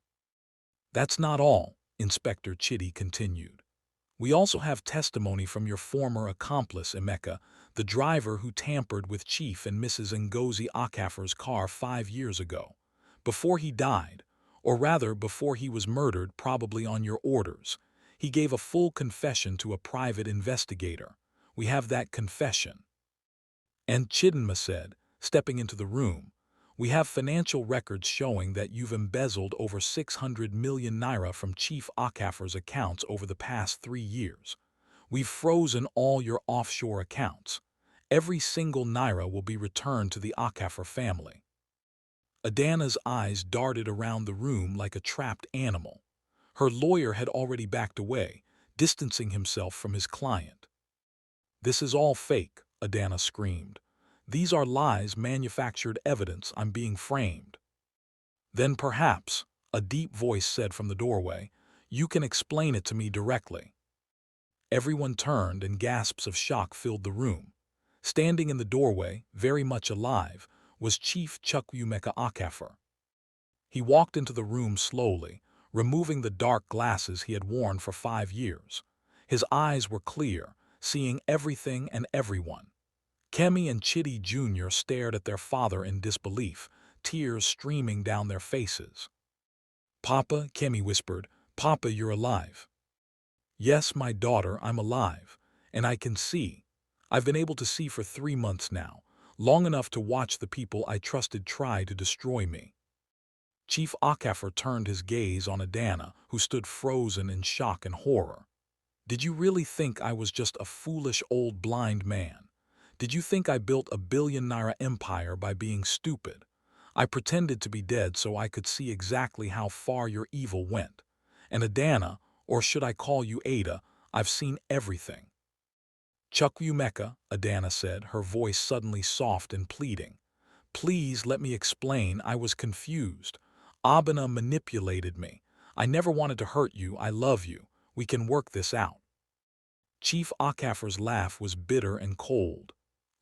That's not all, Inspector Chidi continued. We also have testimony from your former accomplice, Emeka, the driver who tampered with Chief and Mrs. Ngozi Okafor's car 5 years ago, before he died, or rather before he was murdered, probably on your orders. He gave a full confession to a private investigator. We have that confession. And Chidinma said, stepping into the room, we have financial records showing that you've embezzled over 600 million naira from Chief Okafor's accounts over the past 3 years. We've frozen all your offshore accounts. Every single naira will be returned to the Okafor family. Adanna's eyes darted around the room like a trapped animal. Her lawyer had already backed away, distancing himself from his client. This is all fake, Adanna screamed. These are lies, manufactured evidence. I'm being framed. Then perhaps, a deep voice said from the doorway, you can explain it to me directly. Everyone turned and gasps of shock filled the room. Standing in the doorway, very much alive, was Chief Chukwuemeka Okafor. He walked into the room slowly, removing the dark glasses he had worn for 5 years. His eyes were clear, seeing everything and everyone. Kemi and Chidi Jr. stared at their father in disbelief, tears streaming down their faces. Papa, Kemi whispered, Papa, you're alive. Yes, my daughter, I'm alive, and I can see. I've been able to see for 3 months now, long enough to watch the people I trusted try to destroy me. Chief Okafor turned his gaze on Adanna, who stood frozen in shock and horror. Did you really think I was just a foolish old blind man? Did you think I built a billion-naira empire by being stupid? I pretended to be dead so I could see exactly how far your evil went. And Adanna, or should I call you Ada, I've seen everything. Chukwuemeka, Adanna said, her voice suddenly soft and pleading. Please let me explain, I was confused. Obinna manipulated me. I never wanted to hurt you, I love you. We can work this out. Chief Okafor's laugh was bitter and cold.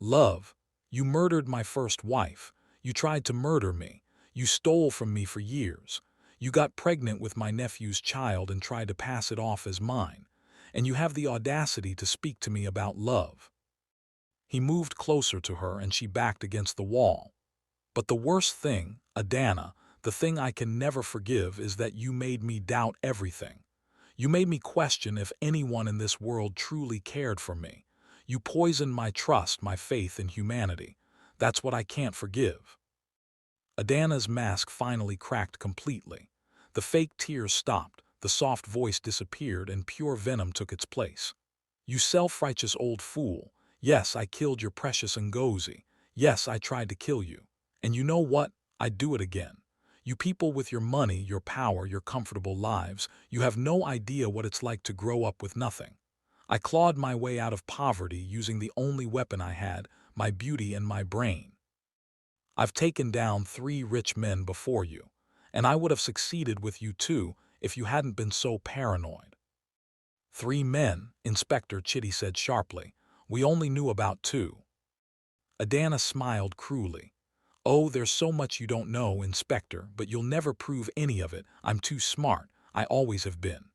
Love, you murdered my first wife. You tried to murder me. You stole from me for years. You got pregnant with my nephew's child and tried to pass it off as mine. And you have the audacity to speak to me about love. He moved closer to her and she backed against the wall. But the worst thing, Adanna, the thing I can never forgive is that you made me doubt everything. You made me question if anyone in this world truly cared for me. You poisoned my trust, my faith in humanity. That's what I can't forgive. Adanna's mask finally cracked completely. The fake tears stopped, the soft voice disappeared, and pure venom took its place. "You self-righteous old fool. Yes, I killed your precious Ngozi. Yes, I tried to kill you. And you know what? I'd do it again. You people with your money, your power, your comfortable lives, you have no idea what it's like to grow up with nothing. I clawed my way out of poverty using the only weapon I had, my beauty and my brain. I've taken down 3 rich men before you, and I would have succeeded with you too if you hadn't been so paranoid." "3 men," Inspector Chitty said sharply. "We only knew about 2. Adanna smiled cruelly. "Oh, there's so much you don't know, Inspector, but you'll never prove any of it. I'm too smart. I always have been."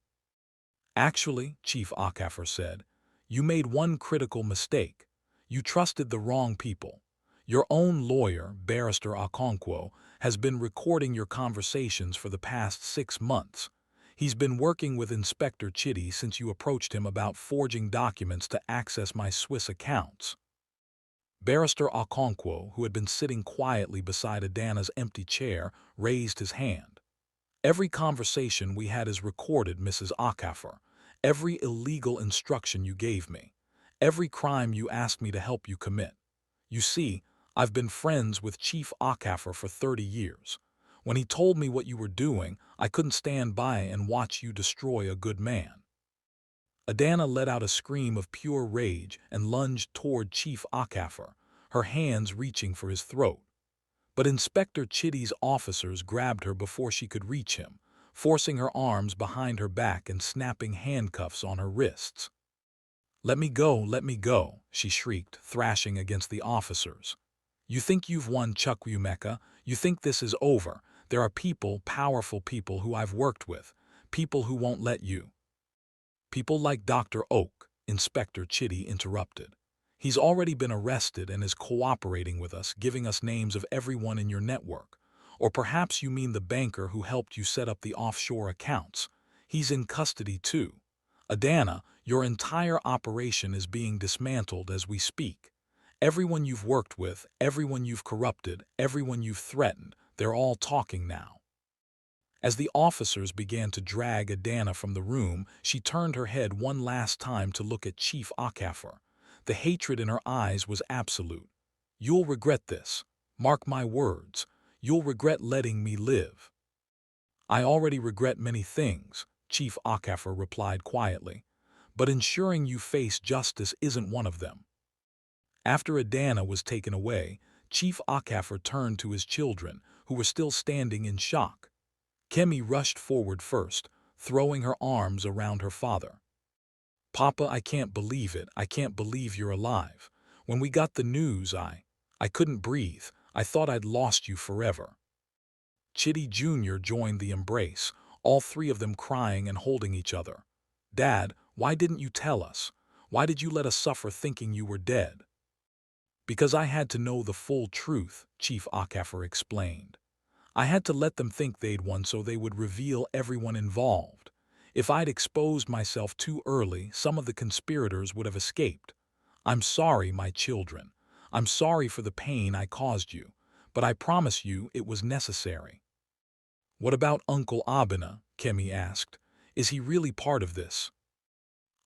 "Actually," Chief Okafor said, "you made one critical mistake. You trusted the wrong people. Your own lawyer, Barrister Okonkwo, has been recording your conversations for the past 6 months. He's been working with Inspector Chitty since you approached him about forging documents to access my Swiss accounts." Barrister Okonkwo, who had been sitting quietly beside Adanna's empty chair, raised his hand. "Every conversation we had is recorded, Mrs. Okafor. Every illegal instruction you gave me. Every crime you asked me to help you commit. You see, I've been friends with Chief Okafor for 30 years. When he told me what you were doing, I couldn't stand by and watch you destroy a good man." Adanna let out a scream of pure rage and lunged toward Chief Okafor, her hands reaching for his throat. But Inspector Chitty's officers grabbed her before she could reach him, forcing her arms behind her back and snapping handcuffs on her wrists. Let me go," she shrieked, thrashing against the officers. "You think you've won, Chukwuemeka? You think this is over? There are people, powerful people who I've worked with, people who won't let you." "People like Dr. Oak," Inspector Chitty interrupted. "He's already been arrested and is cooperating with us, giving us names of everyone in your network. Or perhaps you mean the banker who helped you set up the offshore accounts. He's in custody too. Adanna, your entire operation is being dismantled as we speak. Everyone you've worked with, everyone you've corrupted, everyone you've threatened, they're all talking now." As the officers began to drag Adanna from the room, she turned her head one last time to look at Chief Okafor. The hatred in her eyes was absolute. "You'll regret this. Mark my words. You'll regret letting me live." "I already regret many things," Chief Okafor replied quietly, "but ensuring you face justice isn't one of them." After Adanna was taken away, Chief Okafor turned to his children, who were still standing in shock. Kemi rushed forward first, throwing her arms around her father. "Papa, I can't believe it. I can't believe you're alive. When we got the news, I couldn't breathe. I thought I'd lost you forever." Chitty Jr. joined the embrace, all 3 of them crying and holding each other. "Dad, why didn't you tell us? Why did you let us suffer thinking you were dead?" "Because I had to know the full truth," Chief Okafor explained. "I had to let them think they'd won so they would reveal everyone involved. If I'd exposed myself too early, some of the conspirators would have escaped. I'm sorry, my children. I'm sorry for the pain I caused you, but I promise you it was necessary." "What about Uncle Obinna?" Kemi asked. "Is he really part of this?"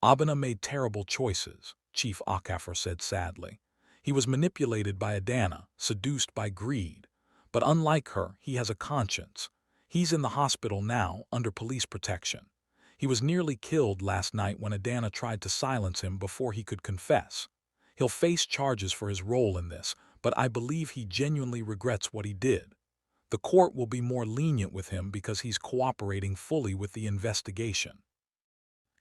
"Obinna made terrible choices," Chief Okafor said sadly. "He was manipulated by Adanna, seduced by greed. But unlike her, he has a conscience. He's in the hospital now, under police protection. He was nearly killed last night when Adanna tried to silence him before he could confess. He'll face charges for his role in this, but I believe he genuinely regrets what he did. The court will be more lenient with him because he's cooperating fully with the investigation."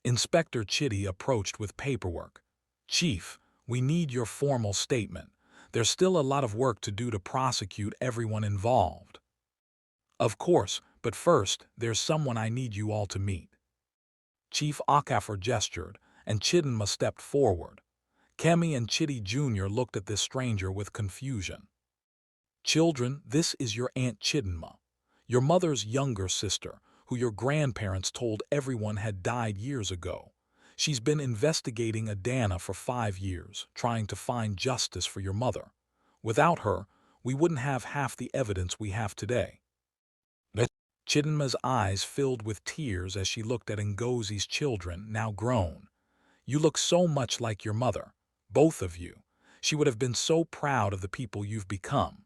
Inspector Chitty approached with paperwork. "Chief, we need your formal statement. There's still a lot of work to do to prosecute everyone involved." "Of course, but first, there's someone I need you all to meet." Chief Okafor gestured, and Chidinma stepped forward. Kemi and Chitty Jr. looked at this stranger with confusion. "Children, this is your Aunt Chidinma, your mother's younger sister, who your grandparents told everyone had died years ago. She's been investigating Adanna for 5 years, trying to find justice for your mother. Without her, we wouldn't have half the evidence we have today." Chidinma's eyes filled with tears as she looked at Ngozi's children, now grown. "You look so much like your mother, both of you. She would have been so proud of the people you've become."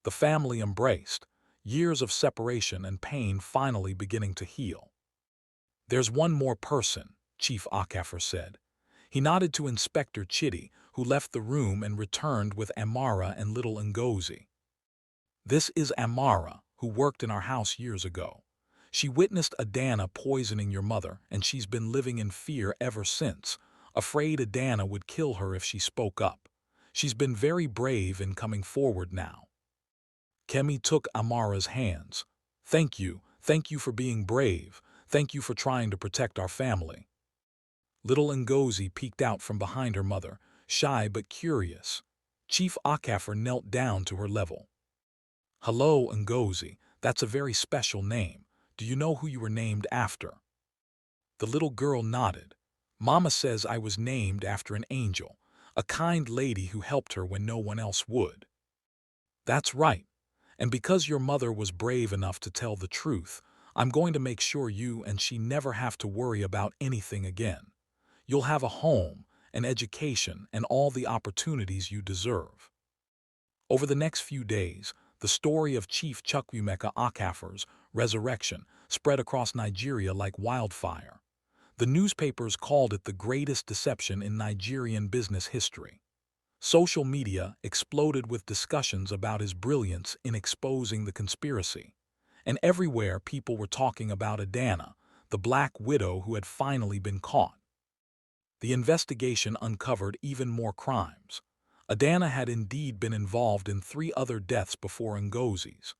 The family embraced, years of separation and pain finally beginning to heal. "There's one more person," Chief Okafor said. He nodded to Inspector Chidi, who left the room and returned with Amara and little Ngozi. "This is Amara, who worked in our house years ago. She witnessed Adanna poisoning your mother, and she's been living in fear ever since, afraid Adanna would kill her if she spoke up. She's been very brave in coming forward now." Kemi took Amara's hands. Thank you for being brave. Thank you for trying to protect our family." Little Ngozi peeked out from behind her mother, shy but curious. Chief Okafor knelt down to her level. "Hello, Ngozi, that's a very special name. Do you know who you were named after?" The little girl nodded. "Mama says I was named after an angel, a kind lady who helped her when no one else would." "That's right. And because your mother was brave enough to tell the truth, I'm going to make sure you and she never have to worry about anything again. You'll have a home, an education, and all the opportunities you deserve." Over the next few days, the story of Chief Chukwuemeka Okafor's resurrection spread across Nigeria like wildfire. The newspapers called it the greatest deception in Nigerian business history. Social media exploded with discussions about his brilliance in exposing the conspiracy. And everywhere people were talking about Adanna, the Black Widow who had finally been caught. The investigation uncovered even more crimes. Adanna had indeed been involved in 3 other deaths before Ngozi's.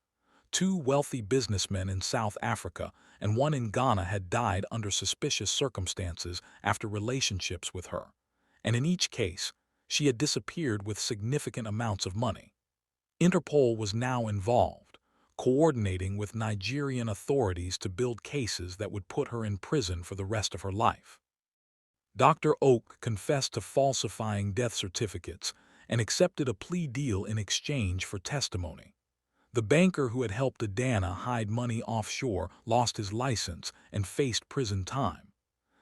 2 wealthy businessmen in South Africa and 1 in Ghana had died under suspicious circumstances after relationships with her. And in each case, she had disappeared with significant amounts of money. Interpol was now involved, coordinating with Nigerian authorities to build cases that would put her in prison for the rest of her life. Dr. Oak confessed to falsifying death certificates and accepted a plea deal in exchange for testimony. The banker who had helped Adanna hide money offshore lost his license and faced prison time.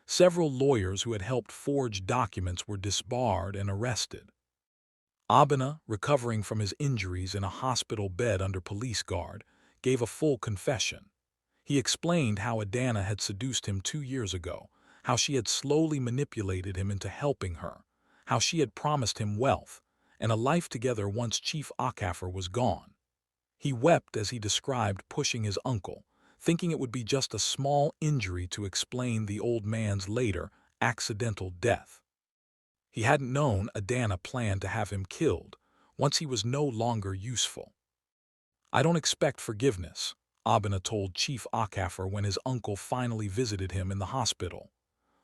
Several lawyers who had helped forge documents were disbarred and arrested. Obinna, recovering from his injuries in a hospital bed under police guard, gave a full confession. He explained how Adanna had seduced him 2 years ago, how she had slowly manipulated him into helping her, how she had promised him wealth and a life together once Chief Okafor was gone. He wept as he described pushing his uncle, thinking it would be just a small injury to explain the old man's later, accidental death. He hadn't known Adanna planned to have him killed once he was no longer useful. "I don't expect forgiveness," Obinna told Chief Okafor when his uncle finally visited him in the hospital.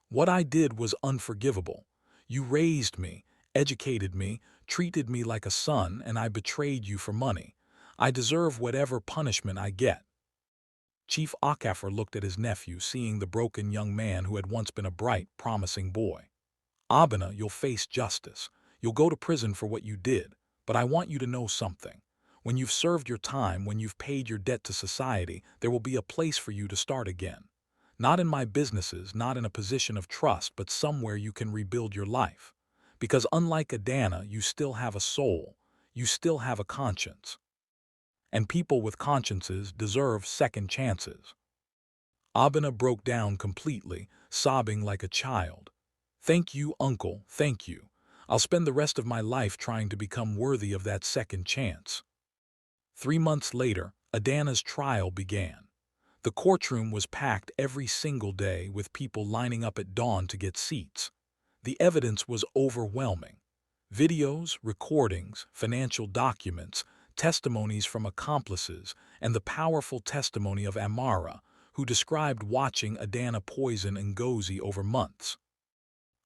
"What I did was unforgivable. You raised me, educated me, treated me like a son, and I betrayed you for money. I deserve whatever punishment I get." Chief Okafor looked at his nephew, seeing the broken young man who had once been a bright, promising boy. "Obinna, you'll face justice. You'll go to prison for what you did, but I want you to know something. When you've served your time, when you've paid your debt to society, there will be a place for you to start again. Not in my businesses, not in a position of trust, but somewhere you can rebuild your life. Because unlike Adanna, you still have a soul. You still have a conscience. And people with consciences deserve second chances." Obinna broke down completely, sobbing like a child. "Thank you, uncle, thank you. I'll spend the rest of my life trying to become worthy of that second chance." 3 months later, Adanna's trial began. The courtroom was packed every single day with people lining up at dawn to get seats. The evidence was overwhelming. Videos, recordings, financial documents, testimonies from accomplices, and the powerful testimony of Amara, who described watching Adanna poison Ngozi over months.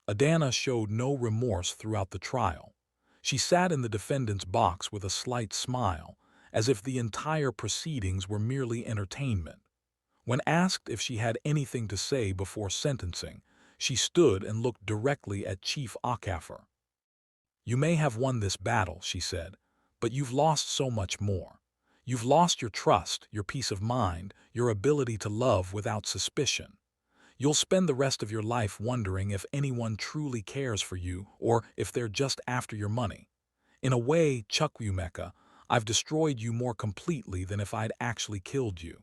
Adanna showed no remorse throughout the trial. She sat in the defendant's box with a slight smile, as if the entire proceedings were merely entertainment. When asked if she had anything to say before sentencing, she stood and looked directly at Chief Okafor. "You may have won this battle," she said, "but you've lost so much more. You've lost your trust, your peace of mind, your ability to love without suspicion. You'll spend the rest of your life wondering if anyone truly cares for you or if they're just after your money. In a way, Chukwuemeka, I've destroyed you more completely than if I'd actually killed you.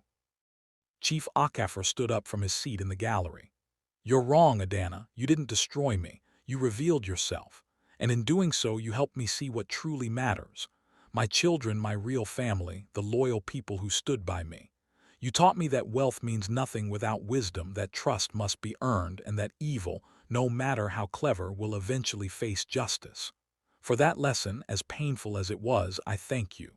Chief Okafor stood up from his seat in the gallery. You're wrong, Adanna. You didn't destroy me. You revealed yourself. And in doing so, you helped me see what truly matters. My children, my real family, the loyal people who stood by me. You taught me that wealth means nothing without wisdom, that trust must be earned, and that evil, no matter how clever, will eventually face justice. For that lesson, as painful as it was, I thank you.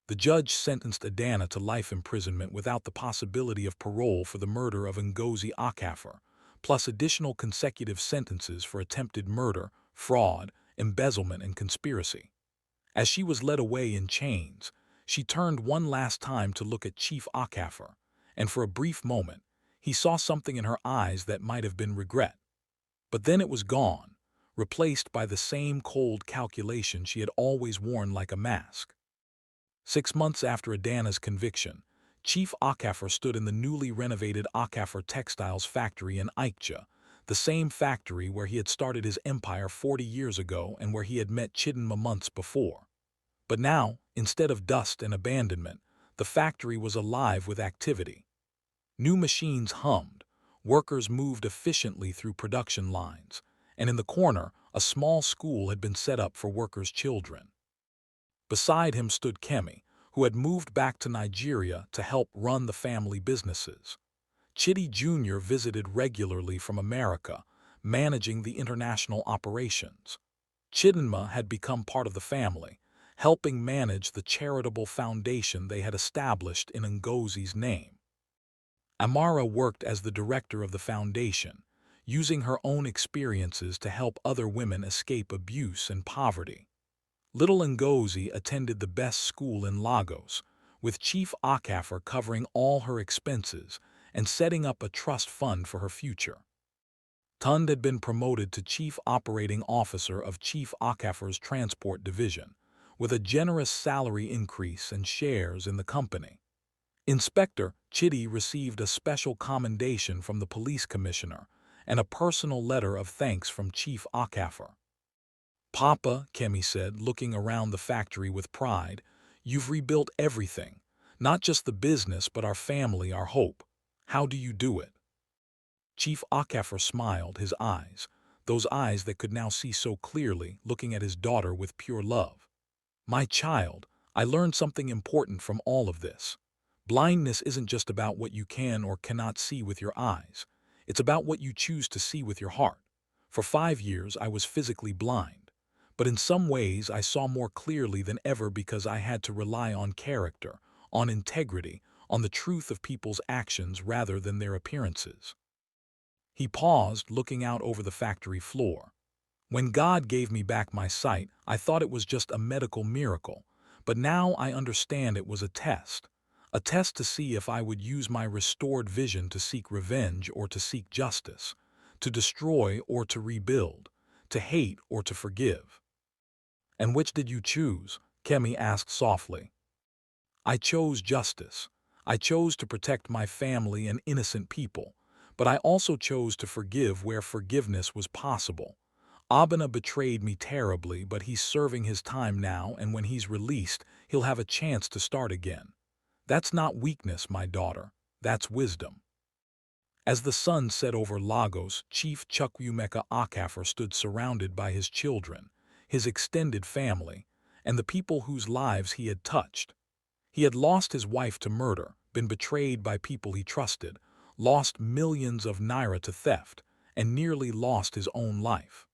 The judge sentenced Adanna to life imprisonment without the possibility of parole for the murder of Ngozi Okafor, plus additional consecutive sentences for attempted murder, fraud, embezzlement, and conspiracy. As she was led away in chains, she turned one last time to look at Chief Okafor, and for a brief moment, he saw something in her eyes that might have been regret. But then it was gone, replaced by the same cold calculation she had always worn like a mask. 6 months after Adanna's conviction, Chief Okafor stood in the newly renovated Okafor Textiles factory in Ikja, the same factory where he had started his empire 40 years ago and where he had met Chidinma months before. But now, instead of dust and abandonment, the factory was alive with activity. New machines hummed, workers moved efficiently through production lines, and in the corner, a small school had been set up for workers' children. Beside him stood Kemi, who had moved back to Nigeria to help run the family businesses. Chidi Jr. visited regularly from America, managing the international operations. Chidinma had become part of the family, helping manage the charitable foundation they had established in Ngozi's name. Amara worked as the director of the foundation, using her own experiences to help other women escape abuse and poverty. Little Ngozi attended the best school in Lagos, with Chief Okafor covering all her expenses and setting up a trust fund for her future. Tund had been promoted to Chief Operating Officer of Chief Okafor's Transport Division, with a generous salary increase and shares in the company. Inspector Chidi received a special commendation from the police commissioner and a personal letter of thanks from Chief Okafor. Papa, Kemi said, looking around the factory with pride, you've rebuilt everything, not just the business but our family, our hope. How do you do it? Chief Okafor smiled, his eyes, those eyes that could now see so clearly, looking at his daughter with pure love. My child, I learned something important from all of this. Blindness isn't just about what you can or cannot see with your eyes. It's about what you choose to see with your heart. For 5 years, I was physically blind. But in some ways, I saw more clearly than ever because I had to rely on character, on integrity, on the truth of people's actions rather than their appearances. He paused, looking out over the factory floor. When God gave me back my sight, I thought it was just a medical miracle, but now I understand it was a test to see if I would use my restored vision to seek revenge or to seek justice, to destroy or to rebuild, to hate or to forgive. And which did you choose? Kemi asked softly. I chose justice. I chose to protect my family and innocent people, but I also chose to forgive where forgiveness was possible. Obinna betrayed me terribly, but he's serving his time now, and when he's released, he'll have a chance to start again. That's not weakness, my daughter. That's wisdom. As the sun set over Lagos, Chief Chukwuemeka Okafor stood surrounded by his children, his extended family, and the people whose lives he had touched. He had lost his wife to murder, been betrayed by people he trusted, lost millions of naira to theft, and nearly lost his own life.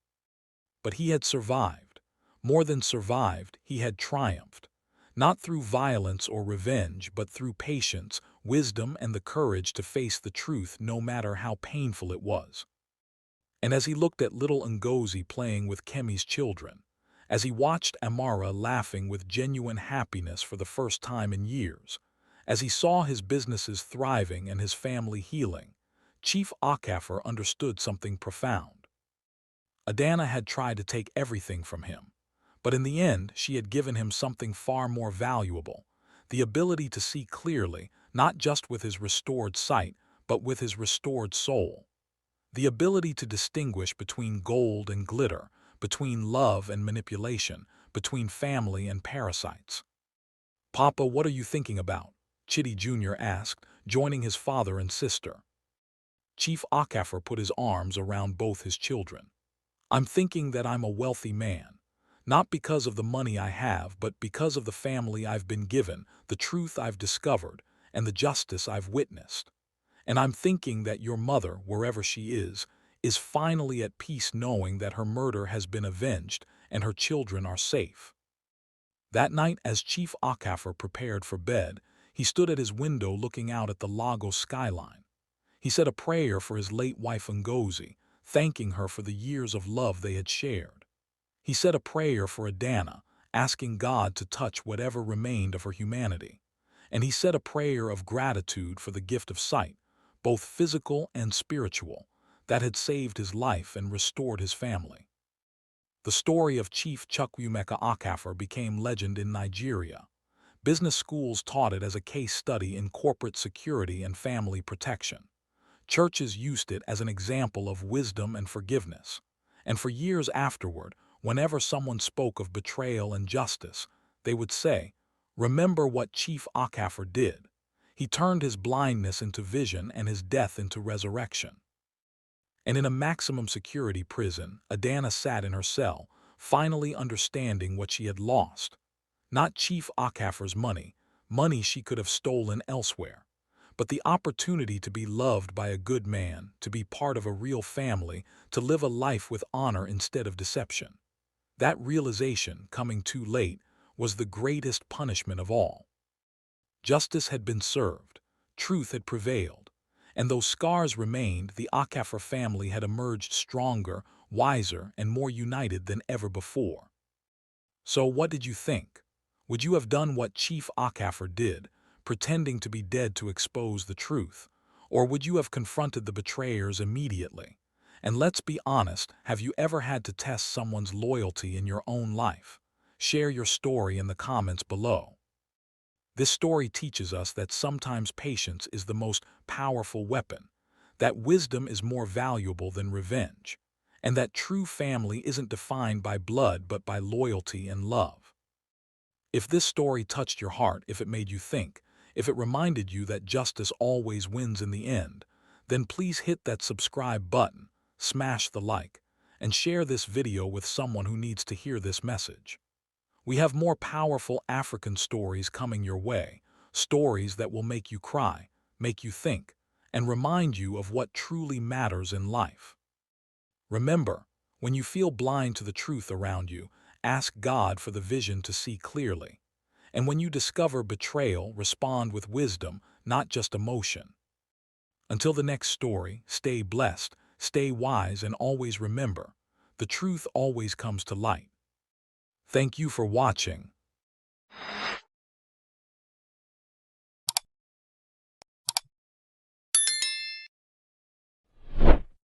But he had survived. More than survived, he had triumphed. Not through violence or revenge, but through patience, wisdom, and the courage to face the truth no matter how painful it was. And as he looked at little Ngozi playing with Kemi's children, as he watched Amara laughing with genuine happiness for the first time in years, as he saw his businesses thriving and his family healing, Chief Okafor understood something profound. Adanna had tried to take everything from him, but in the end she had given him something far more valuable, the ability to see clearly, not just with his restored sight, but with his restored soul. The ability to distinguish between gold and glitter, between love and manipulation, between family and parasites. "Papa, what are you thinking about?" Chitty Jr. asked, joining his father and sister. Chief Okafor put his arms around both his children. "I'm thinking that I'm a wealthy man. Not because of the money I have, but because of the family I've been given, the truth I've discovered, and the justice I've witnessed. And I'm thinking that your mother, wherever she is finally at peace knowing that her murder has been avenged and her children are safe." That night, as Chief Okafor prepared for bed, he stood at his window looking out at the Lagos skyline. He said a prayer for his late wife Ngozi, thanking her for the years of love they had shared. He said a prayer for Adanna, asking God to touch whatever remained of her humanity. And he said a prayer of gratitude for the gift of sight, both physical and spiritual, that had saved his life and restored his family. The story of Chief Chukwuemeka Okafor became legend in Nigeria. Business schools taught it as a case study in corporate security and family protection. Churches used it as an example of wisdom and forgiveness. And for years afterward, whenever someone spoke of betrayal and justice, they would say, "Remember what Chief Okafor did. He turned his blindness into vision and his death into resurrection." And in a maximum security prison, Adanna sat in her cell, finally understanding what she had lost. Not Chief Okafor's money she could have stolen elsewhere, but the opportunity to be loved by a good man, to be part of a real family, to live a life with honor instead of deception. That realization, coming too late, was the greatest punishment of all. Justice had been served, truth had prevailed, and though scars remained, the Okafor family had emerged stronger, wiser, and more united than ever before. So what did you think? Would you have done what Chief Okafor did, pretending to be dead to expose the truth? Or would you have confronted the betrayers immediately? And let's be honest, have you ever had to test someone's loyalty in your own life? Share your story in the comments below. This story teaches us that sometimes patience is the most powerful weapon, that wisdom is more valuable than revenge, and that true family isn't defined by blood but by loyalty and love. If this story touched your heart, if it made you think, if it reminded you that justice always wins in the end, then please hit that subscribe button, smash the like, and share this video with someone who needs to hear this message. We have more powerful African stories coming your way, stories that will make you cry, make you think, and remind you of what truly matters in life. Remember, when you feel blind to the truth around you, ask God for the vision to see clearly. And when you discover betrayal, respond with wisdom, not just emotion. Until the next story, stay blessed, stay wise, and always remember, the truth always comes to light. Thank you for watching.